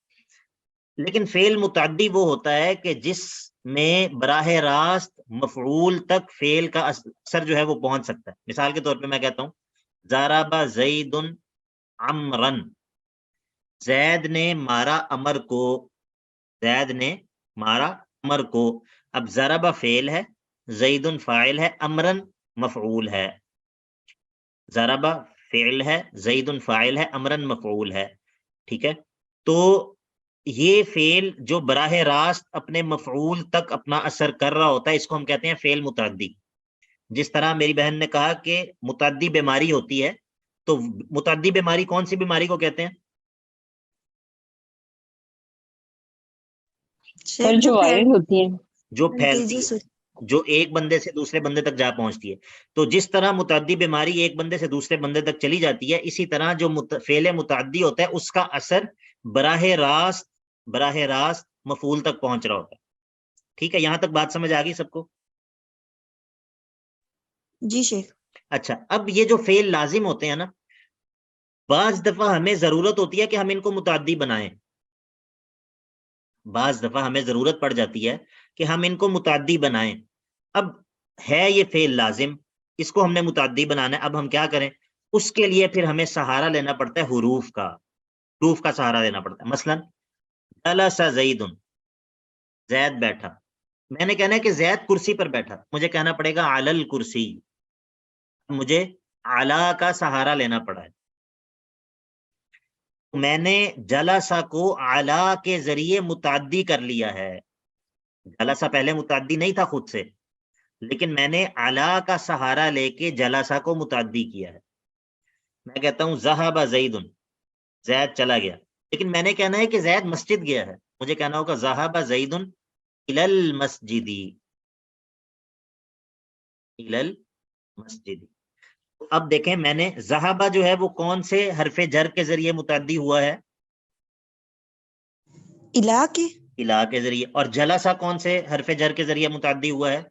لیکن فعل متعدی وہ ہوتا ہے کہ جس میں براہ راست مفعول تک فعل کا اثر جو ہے وہ پہنچ سکتا ہے. مثال کے طور پہ میں کہتا ہوں ضرب زید عمرا، زید نے مارا امر کو، زید نے مارا امر کو. اب ضرب فعل ہے، زید فاعل ہے، امرن مفعول ہے. ضرب فعل ہے، زید فاعل ہے، امرن مفعول ہے. ٹھیک ہے. تو یہ فعل جو براہ راست اپنے مفعول تک اپنا اثر کر رہا ہوتا ہے اس کو ہم کہتے ہیں فعل متعدی. جس طرح میری بہن نے کہا کہ متعدی بیماری ہوتی ہے، تو متعدی بیماری کون سی بیماری کو کہتے ہیں؟ سر جو وائرل ہوتی ہیں، جو پھیلتی ہے، جو ایک بندے سے دوسرے بندے تک جا پہنچتی ہے. تو جس طرح متعدی بیماری ایک بندے سے دوسرے بندے تک چلی جاتی ہے، اسی طرح جو فعل متعدی ہوتا ہے اس کا اثر براہ راست مفعول تک پہنچ رہا ہوتا ہے. ٹھیک ہے، یہاں تک بات سمجھ آ گئی سب کو؟ جی شیخ. اچھا، اب یہ جو فعل لازم ہوتے ہیں نا، بعض دفعہ ہمیں ضرورت ہوتی ہے کہ ہم ان کو متعدی بنائیں. بعض دفعہ ہمیں ضرورت پڑ جاتی ہے کہ ہم ان کو متعدی بنائیں. اب ہے یہ فعل لازم، اس کو ہم نے متعدی بنانا ہے. اب ہم کیا کریں؟ اس کے لیے پھر ہمیں سہارا لینا پڑتا ہے حروف کا سہارا لینا پڑتا ہے. مثلا جلس زید، زید بیٹھا. میں نے کہنا ہے کہ زید کرسی پر بیٹھا، مجھے کہنا پڑے گا علی الکرسی. مجھے علی کا سہارا لینا پڑا ہے. میں نے جلسہ کو علی کے ذریعے متعدی کر لیا ہے. جلسہ پہلے متعدی نہیں تھا خود سے، لیکن میں نے علا کا سہارا لے کے جلسہ کو متعدی کیا ہے. میں کہتا ہوں ذہب زید، زید چلا گیا، لیکن میں نے کہنا ہے کہ زید مسجد گیا ہے. مجھے کہنا ہوگا ذہب زید الی المسجد، الی المسجد. اب دیکھیں میں نے ذہبہ جو ہے وہ کون سے حرف جر کے ذریعے متعدی ہوا ہے؟ الہ کے. الہ کے ذریعے. اور جلسہ کون سے حرف جر کے ذریعے متعدی ہوا ہے؟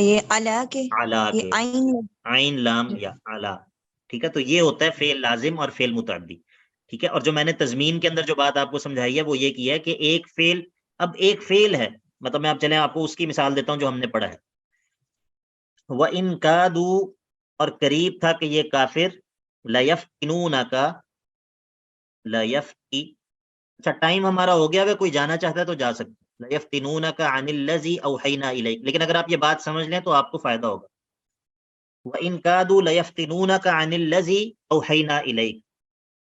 یہ علا کے. علا یہ کے. عین. عین لام یا علا. ٹھیک ہے، تو یہ ہوتا ہے فعل لازم اور فعل متعدی. ٹھیک ہے، اور جو میں نے تضمین کے اندر جو بات آپ کو سمجھائی ہے وہ یہ کی ہے کہ ایک فعل، اب ایک فعل ہے، مطلب میں اب چلیں آپ کو اس کی مثال دیتا ہوں جو ہم نے پڑھا ہے. وَإِن كَادُوا، اور قریب تھا کہ یہ کافر لَيَفْتِنُونَكَ، لَيَفْتِ، اچھا ٹائم ہمارا ہو گیا، اگر کوئی جانا چاہتا ہے تو جا سکتا ہے. لَيَفْتِنُونَكَ عَنِ الَّذِي أَوْحَيْنَا إِلَيْكَ، لیکن اگر آپ یہ بات سمجھ لیں تو آپ کو فائدہ ہوگا. وَإِن كَادُوا لَيَفْتِنُونَكَ عَنِ الَّذِي أَوْحَيْنَا إِلَيْكَ،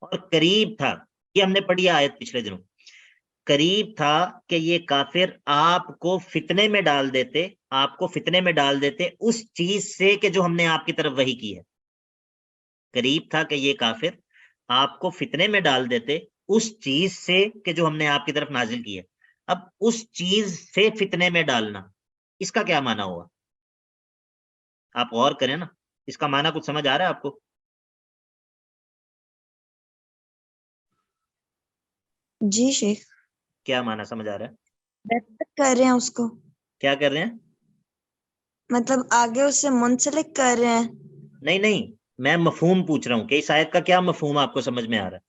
اور قریب تھا، یہ ہم نے پڑھی آیت پچھلے دنوں، قریب تھا کہ یہ کافر آپ کو فتنے میں ڈال دیتے، آپ کو فتنے میں ڈال دیتے اس چیز سے کہ جو ہم نے آپ کی طرف وحی کی ہے. قریب تھا کہ یہ کافر آپ کو فتنے میں ڈال دیتے اس چیز سے کہ جو ہم نے آپ کی طرف نازل کی ہے. اب اس چیز سے فتنے میں ڈالنا، اس کا کیا معنی ہوا؟ آپ غور کریں نا، اس کا معنی کچھ سمجھ آ رہا ہے آپ کو؟ جی شیخ. کیا معنی سمجھ آ رہا ہے؟ بہتر کر رہے ہیں اس کو، کیا کر رہے ہیں؟ مطلب آگے اس سے منسلک کر رہے ہیں. نہیں نہیں، میں مفہوم پوچھ رہا ہوں کہ اس آیت کا کیا مفہوم آپ کو سمجھ میں آ رہا ہے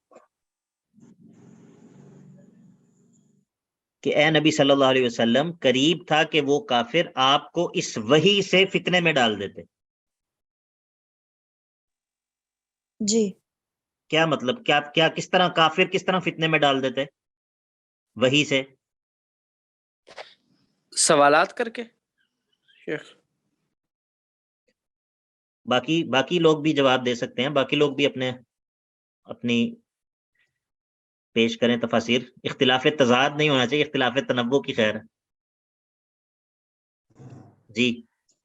کہ اے نبی صلی اللہ علیہ وسلم قریب تھا کہ وہ کافر آپ کو اس وحی سے فتنے میں ڈال دیتے. جی. کیا مطلب، کیا کس طرح کافر کس طرح فتنے میں ڈال دیتے وحی سے؟ سوالات کر کے شیخ. باقی لوگ بھی جواب دے سکتے ہیں، باقی لوگ بھی اپنی پیش کریں تفاسیر. اختلاف تضاد نہیں ہونا چاہیے، اختلاف تنوع کی خیر ہے. جی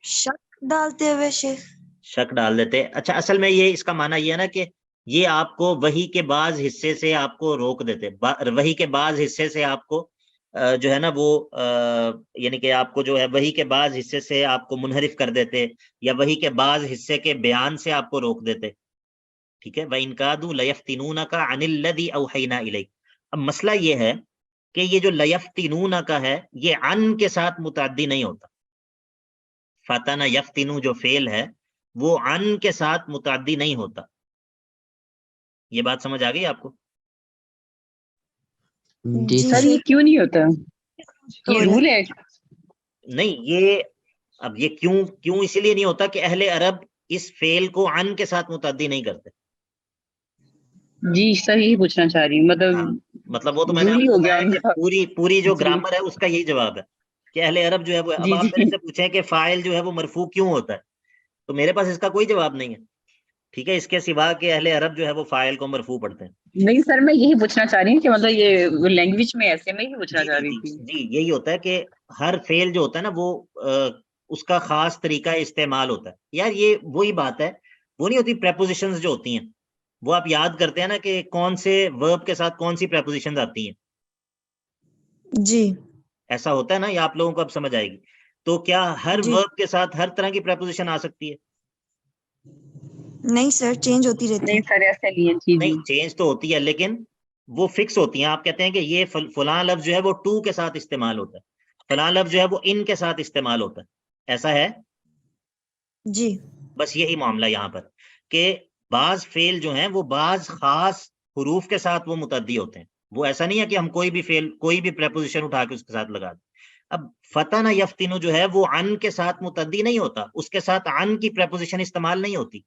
شک ڈالتے ہوئے شیخ. شک ڈال دیتے. اچھا اصل میں یہ اس کا معنی یہ ہے نا کہ یہ آپ کو وحی کے بعض حصے سے آپ کو روک دیتے، وحی کے بعض حصے سے آپ کو جو ہے نا وہ یعنی کہ آپ کو جو ہے وحی کے بعض حصے سے آپ کو منحرف کر دیتے، یا وحی کے بعض حصے کے بیان سے آپ کو روک دیتے. ٹھیک ہے، وَإِن كَادُوا لَيَفْتِنُونَكَ عَنِ الَّذِي أَوْحَيْنَا إِلَيْكَ. اب مسئلہ یہ ہے کہ یہ جو لَيَفْتِنُونَكَ ہے یہ عن کے ساتھ متعدی نہیں ہوتا. فتن یفتنو جو فعل ہے وہ عن کے ساتھ متعدی نہیں ہوتا. یہ بات سمجھ آ گئی آپ کو؟ جی جی سر. سر یہ کیوں نہیں ہوتا؟ یہ ہو رول رہا ہے؟ نہیں، یہ اب یہ کیوں اسی لیے نہیں ہوتا کہ اہل عرب اس فعل کو عن کے ساتھ متعدی نہیں کرتے. جی سر یہی پوچھنا چاہ رہی ہوں، مطلب وہ تو میں نے رول آپ ہی کو ہو گیا بتایا ان کہ کا. پوری جو جی گرامر ہے اس کا یہی جواب ہے کہ اہل عرب جو ہے وہ، اب جی آپ جی میرے سے پوچھیں کہ فاعل جو ہے وہ مرفوع کیوں ہوتا ہے، تو میرے پاس اس کا کوئی جواب نہیں ہے. ٹھیک ہے، اس کے سوا کہ اہل عرب جو ہے وہ فاعل کو مرفوع پڑھتے ہیں. نہیں سر میں یہی پوچھنا چاہ رہی ہوں کہ مطلب یہ لینگویج میں ایسے میں ہی پوچھنا جی چاہ جی رہی جی تھی. جی یہی ہوتا ہے کہ ہر فعل جو ہوتا ہے نا وہ اس کا خاص طریقہ استعمال ہوتا ہے. یار یہ وہی بات ہے، وہ نہیں ہوتی پریپوزیشنز جو ہوتی ہیں، وہ آپ یاد کرتے ہیں نا کہ کون سے ورب کے ساتھ کون سی پریپوزیشنز آتی ہیں. جی. ایسا ہوتا ہے نا، یہ آپ لوگوں کو اب سمجھ آئے گی. تو کیا ہر جی ورب کے ساتھ ہر طرح کی پریپوزیشن آ سکتی ہے؟ نہیں سر، چینج ہوتی رہتی نہیں ہے. سر ایسا نہیں ہے. جی جی نہیں، چینج تو ہوتی ہے لیکن وہ فکس ہوتی ہیں. آپ کہتے ہیں کہ یہ فلاں لفظ جو ہے وہ ٹو کے ساتھ استعمال ہوتا ہے، فلاں لفظ جو ہے وہ ان کے ساتھ استعمال ہوتا ہے. ایسا ہے؟ جی. بس یہی معاملہ یہاں پر کہ بعض فعل جو ہیں وہ بعض خاص حروف کے ساتھ وہ متعدی ہوتے ہیں. وہ ایسا نہیں ہے کہ ہم کوئی بھی فعل کوئی بھی پریپوزیشن اٹھا کے اس کے ساتھ لگا دیں. اب فتن یفتنو جو ہے وہ عن کے ساتھ متعدی نہیں ہوتا، اس کے ساتھ عن کی پریپوزیشن استعمال نہیں ہوتی.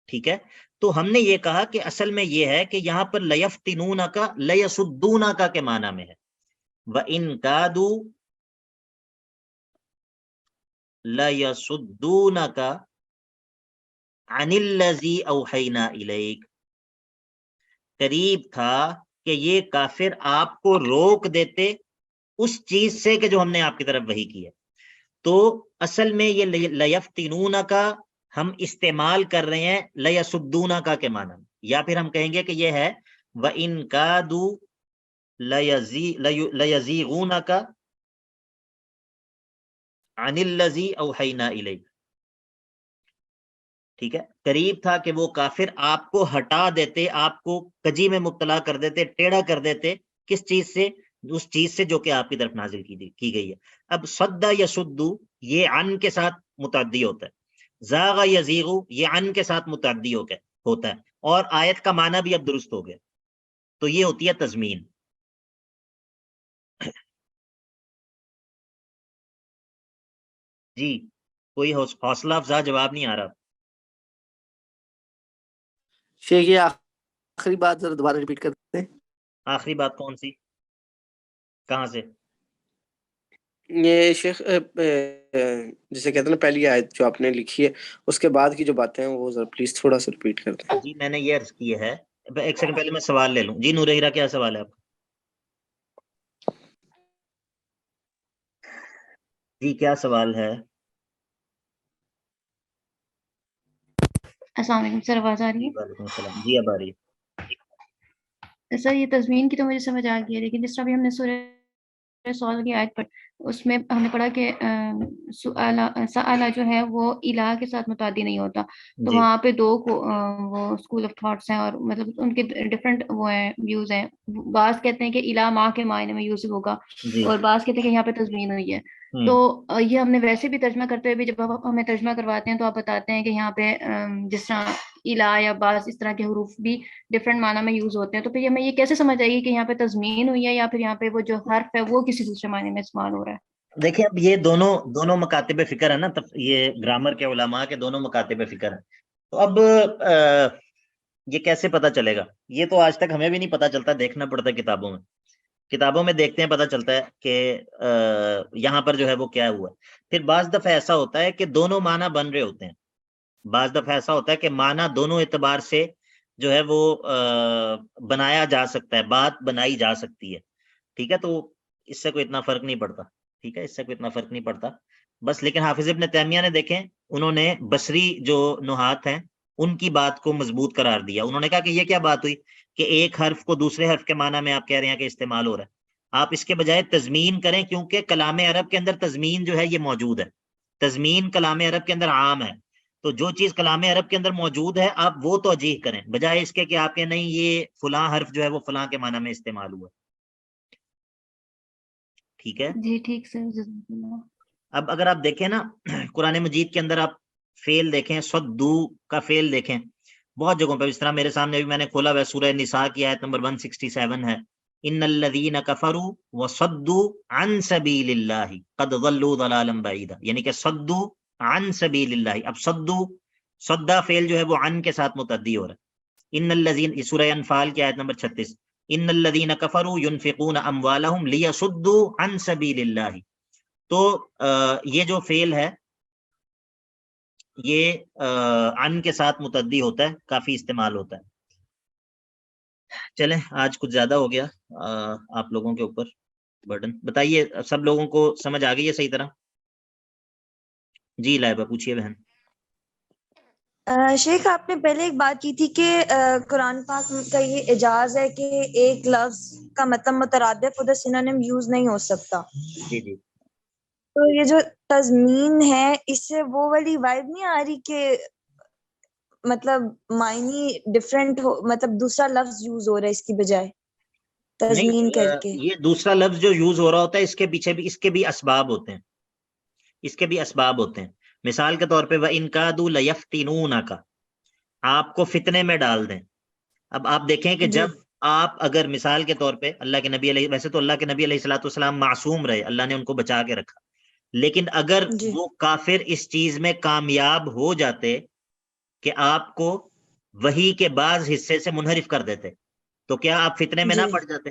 ٹھیک ہے، تو ہم نے یہ کہا کہ اصل میں یہ ہے کہ یہاں پر لیفتنون کا لیسدون کا کے معنی میں ہے. وَإِن كَادُوا لیسدونک عن الذی اوحینا الیک. قریب تھا کہ یہ کافر آپ کو روک دیتے اس چیز سے کہ جو ہم نے آپ کی طرف وحی کی ہے. تو اصل میں یہ لیفتنون کا ہم استعمال کر رہے ہیں لیسدون کا کے معنی میں، یا پھر ہم کہیں گے کہ یہ ہے وَإِن كَادُوا لَيَزِيغُونَكَ عَنِ الَّذِي أَوْحَيْنَا إِلَيْكَ. ٹھیک ہے، قریب تھا کہ وہ کافر آپ کو ہٹا دیتے، آپ کو کجی میں مبتلا کر دیتے، ٹیڑھا کر دیتے. کس چیز سے؟ اس چیز سے جو کہ آپ کی طرف نازل کی گئی ہے. اب صدا یسدو یہ عن کے ساتھ متعدی ہوتا ہے، زاغ یزیغو یہ عن کے ساتھ متعدی ہوتا ہے، اور آیت کا معنی بھی اب درست ہو گیا. تو یہ ہوتی ہے تضمین. جی کوئی حوصلہ افزا جواب نہیں آ رہا. شیخ یہ آخری بات ذرا دوبارہ ریپیٹ کر دیں. آخری بات کون سی؟ کہاں سے؟ یہ شیخ جسے کہتے ہیں نا پہلی آیت جو آپ نے لکھی ہے اس کے بعد کی جو باتیں ہیں وہ ذرا پلیز تھوڑا سا ریپیٹ کر دیں. جی میں نے یہ عرض کی ہے، ایک سیکنڈ پہلے میں سوال لے لوں. جی نور ہیرا کیا سوال ہے آپ کا؟ جی کیا سوال ہے؟ السلام علیکم سر، آواز آ رہی ہے؟ وعلیکم السلام. جی اب آ رہی ہے. سر یہ تضمین کی تو مجھے سمجھ آ گئی ہے، لیکن جس طرح بھی ہم نے سورہ سوال کی آیت پر اس میں ہم نے پڑھا کہ سآلہ جو ہے وہ الہ کے ساتھ متعدی نہیں ہوتا، تو جی وہاں پہ دو وہ اسکول آف تھاٹس ہیں اور مطلب ان کے ڈفرینٹ وہ ہیں ویوز ہیں. بعض کہتے ہیں کہ الہ ماں کے معنی میں یوز ہوگا جی اور بعض کہتے ہیں کہ یہاں پہ تضمین ہوئی ہے. تو یہ ہم نے ویسے بھی ترجمہ کرتے ہوئے بھی جب آپ ہمیں ترجمہ کرواتے ہیں تو آپ بتاتے ہیں کہ یہاں پہ جس طرح الہ یا بعض اس طرح کے حروف بھی ڈفرینٹ معنی میں یوز ہوتے ہیں. تو پھر ہمیں یہ کیسے سمجھ آئے گی کہ یہاں پہ تضمین ہوئی ہے یا پھر یہاں پہ وہ جو حرف ہے وہ کسی دوسرے معنی میں استعمال ہو رہا ہے؟ دیکھیں اب یہ دونوں مکاتب فکر ہے نا، یہ گرامر کے علماء کے دونوں مکاتب فکر ہیں. تو اب یہ کیسے پتا چلے گا؟ یہ تو آج تک ہمیں بھی نہیں پتا چلتا، دیکھنا پڑتا ہے کتابوں میں دیکھتے ہیں پتا چلتا ہے کہ یہاں پر جو ہے وہ کیا ہوا. پھر بعض دفعہ ایسا ہوتا ہے کہ دونوں معنی بن رہے ہوتے ہیں، بعض دفعہ ایسا ہوتا ہے کہ معنی دونوں اعتبار سے جو ہے وہ بنایا جا سکتا ہے، بات بنائی جا سکتی ہے. ٹھیک ہے، تو اس سے کوئی اتنا فرق نہیں پڑتا. ٹھیک ہے، اس سے کوئی اتنا فرق نہیں پڑتا بس. لیکن حافظ ابن تیمیہ نے دیکھیں، انہوں نے بصری جو نحات ہیں ان کی بات کو مضبوط قرار دیا. انہوں نے کہا کہ یہ کیا بات ہوئی کہ ایک حرف کو دوسرے حرف کے معنی میں آپ کہہ رہے ہیں کہ استعمال ہو رہا ہے. آپ اس کے بجائے تضمین کریں، کیونکہ کلام عرب کے اندر تضمین جو ہے یہ موجود ہے. تضمین کلام عرب کے اندر عام ہے، تو جو چیز کلام عرب کے اندر موجود ہے آپ وہ توجیہ کریں، بجائے اس کے کہ آپ کے نہیں یہ فلاں حرف جو ہے وہ فلاں کے معنی میں استعمال ہوا. ٹھیک ہے جی ٹھیک سر، جزاک اللہ. اب اگر آپ دیکھیں نا قرآن مجید کے اندر آپ فعل دیکھیں، صدو کا فعل دیکھیں بہت جگہوں پہ. اس طرح میرے سامنے بھی میں نے کھولا ہوا سورہ نساء کی آیت نمبر 167 ہے، ان الذین کفروا وصدوا عن سبیل اللہ قد ضلوا ضلالا بعیدا، یعنی کہ صدوا عن سبیل اللہ. اب صدا فعل جو ہے وہ عن کے ساتھ متعدی ہو رہا ہے. ان الذین، سورہ انفال کی آیت نمبر 36، ان الذین کفروا ينفقون اموالهم ليصدوا عن سبیل اللہ. تو یہ جو فعل ہے یہ عن کے ساتھ متعدی ہوتا ہے، کافی استعمال ہوتا ہے. چلیں آج کچھ زیادہ ہو گیا آپ لوگوں کے اوپر برڈن. بتائیے سب لوگوں کو سمجھ آ گئی ہے صحیح طرح؟ جی لائبہ پوچھیے بہن. شیخ آپ نے پہلے ایک بات کی تھی کہ قرآن پاک کا یہ اعجاز ہے کہ ایک لفظ کا مطلب مترادف ادھر سینونیم یوز نہیں ہو سکتا. جی جی تو یہ جو تضمین ہے اس سے وہ والی وائب نہیں آ رہی کہ مطلب معنی ڈفرینٹ ہو، مطلب دوسرا لفظ یوز ہو رہا ہے اس کی بجائے تضمین نہیں، کر کے؟ یہ دوسرا لفظ جو یوز ہو رہا ہوتا ہے اس کے پیچھے بھی اس کے بھی اسباب ہوتے ہیں، اس کے بھی اسباب ہوتے ہیں. مثال کے طور پہ وَإِن كَادُوا لَيَفْتِنُونَكَ، آپ کو فتنے میں ڈال دیں. اب آپ دیکھیں کہ جی جب آپ اگر مثال کے طور پہ اللہ کے نبی علیہ، ویسے تو اللہ کے نبی علیہ الصلوۃ والسلام معصوم رہے، اللہ نے ان کو بچا کے رکھا، لیکن اگر جی وہ کافر اس چیز میں کامیاب ہو جاتے کہ آپ کو وحی کے بعض حصے سے منحرف کر دیتے، تو کیا آپ فتنے میں نہ جی پڑ جاتے؟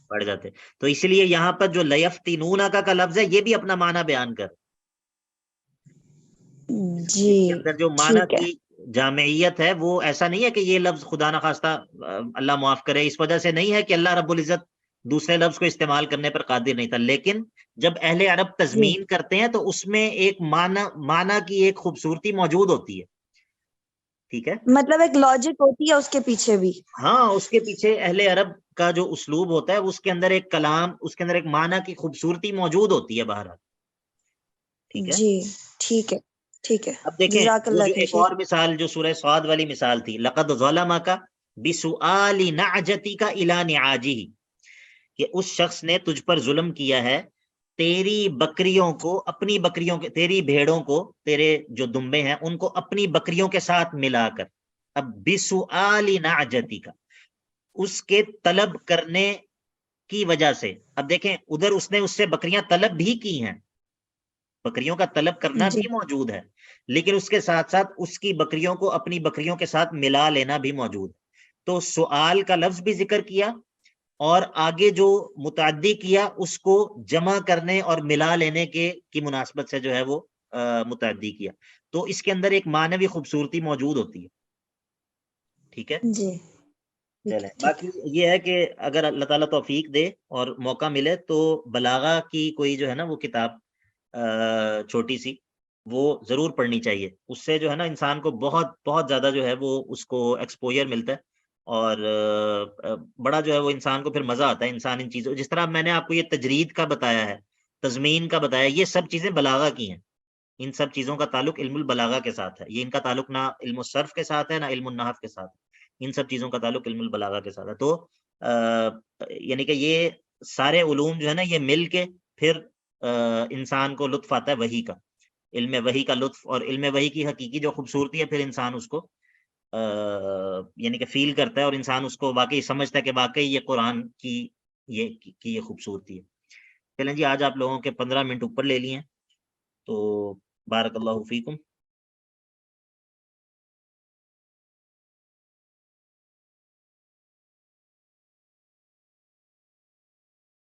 پڑ جاتے. تو اس لیے یہاں پر جو لیفتنون کا لفظ ہے یہ بھی اپنا معنی بیان کر، جی اس کے اندر جو معنی ٹھیک ہے. کی جامعیت ہے وہ ایسا نہیں ہے کہ یہ لفظ خدا نخواستہ اللہ معاف کرے اس وجہ سے نہیں ہے کہ اللہ رب العزت دوسرے لفظ کو استعمال کرنے پر قادر نہیں تھا. لیکن جب اہل عرب تضمین کرتے ہیں تو اس میں ایک معنی کی ایک خوبصورتی موجود ہوتی ہے. ٹھیک ہے, مطلب ایک لاجک ہوتی ہے اس کے پیچھے بھی. ہاں, اس کے پیچھے اہل عرب کا جو اسلوب ہوتا ہے اس کے اندر ایک کلام, اس کے اندر ایک معنی کی خوبصورتی موجود ہوتی ہے بہرحال. ٹھیک ہے, جی ٹھیک ہے ٹھیک ہے. اب دیکھیں جزاک وہ اللہ جو خیر. ایک اور مثال جو سورہ صاد والی مثال تھی, لقد ظلمک بسؤال نعجتک الی نعاجہ, کہ اس شخص نے تجھ پر ظلم کیا ہے تیری بکریوں کو, اپنی بکریوں کے, تیری بھیڑوں کو, تیرے جو دمبے ہیں ان کو اپنی بکریوں کے ساتھ ملا کر. اب بسؤال نعجتک, اس کے طلب کرنے کی وجہ سے. اب دیکھیں ادھر اس نے اس سے بکریاں طلب بھی کی ہیں, بکریوں کا طلب کرنا جی بھی موجود ہے, لیکن اس کے ساتھ ساتھ اس کی بکریوں کو اپنی بکریوں کے ساتھ ملا لینا بھی موجود ہے. تو سؤال کا لفظ بھی ذکر کیا اور آگے جو متعدی کیا اس کو جمع کرنے اور ملا لینے کی مناسبت سے جو ہے وہ متعدی کیا. تو اس کے اندر ایک معنوی خوبصورتی موجود ہوتی ہے. ٹھیک ہے, جی چلیں. باقی یہ ہے کہ اگر اللہ تعالیٰ توفیق دے اور موقع ملے تو بلاغہ کی کوئی جو ہے نا وہ کتاب چھوٹی سی, وہ ضرور پڑھنی چاہیے. اس سے جو ہے نا انسان کو بہت بہت زیادہ جو ہے وہ اس کو ایکسپوجر ملتا ہے, اور بڑا جو ہے وہ انسان کو پھر مزہ آتا ہے انسان ان چیزوں, جس طرح میں نے آپ کو یہ تجرید کا بتایا ہے, تضمین کا بتایا, یہ سب چیزیں بلاغہ کی ہیں. ان سب چیزوں کا تعلق علم البلاغہ کے ساتھ ہے. یہ ان کا تعلق نہ علم الصرف کے ساتھ ہے نہ علم النحو کے ساتھ ہے, ان سب چیزوں کا تعلق علم البلاغہ کے ساتھ ہے. تو یعنی کہ یہ سارے علوم جو ہے نا یہ مل کے پھر انسان کو لطف آتا ہے وحی کا, علم وحی کا لطف, اور علم وحی کی حقیقی جو خوبصورتی ہے پھر انسان اس کو یعنی کہ فیل کرتا ہے, اور انسان اس کو واقعی سمجھتا ہے کہ واقعی یہ قرآن کی یہ خوبصورتی ہے. چلیں جی, آج آپ لوگوں کے 15 منٹ اوپر لے لیے ہیں, تو بارک اللہ فیکم.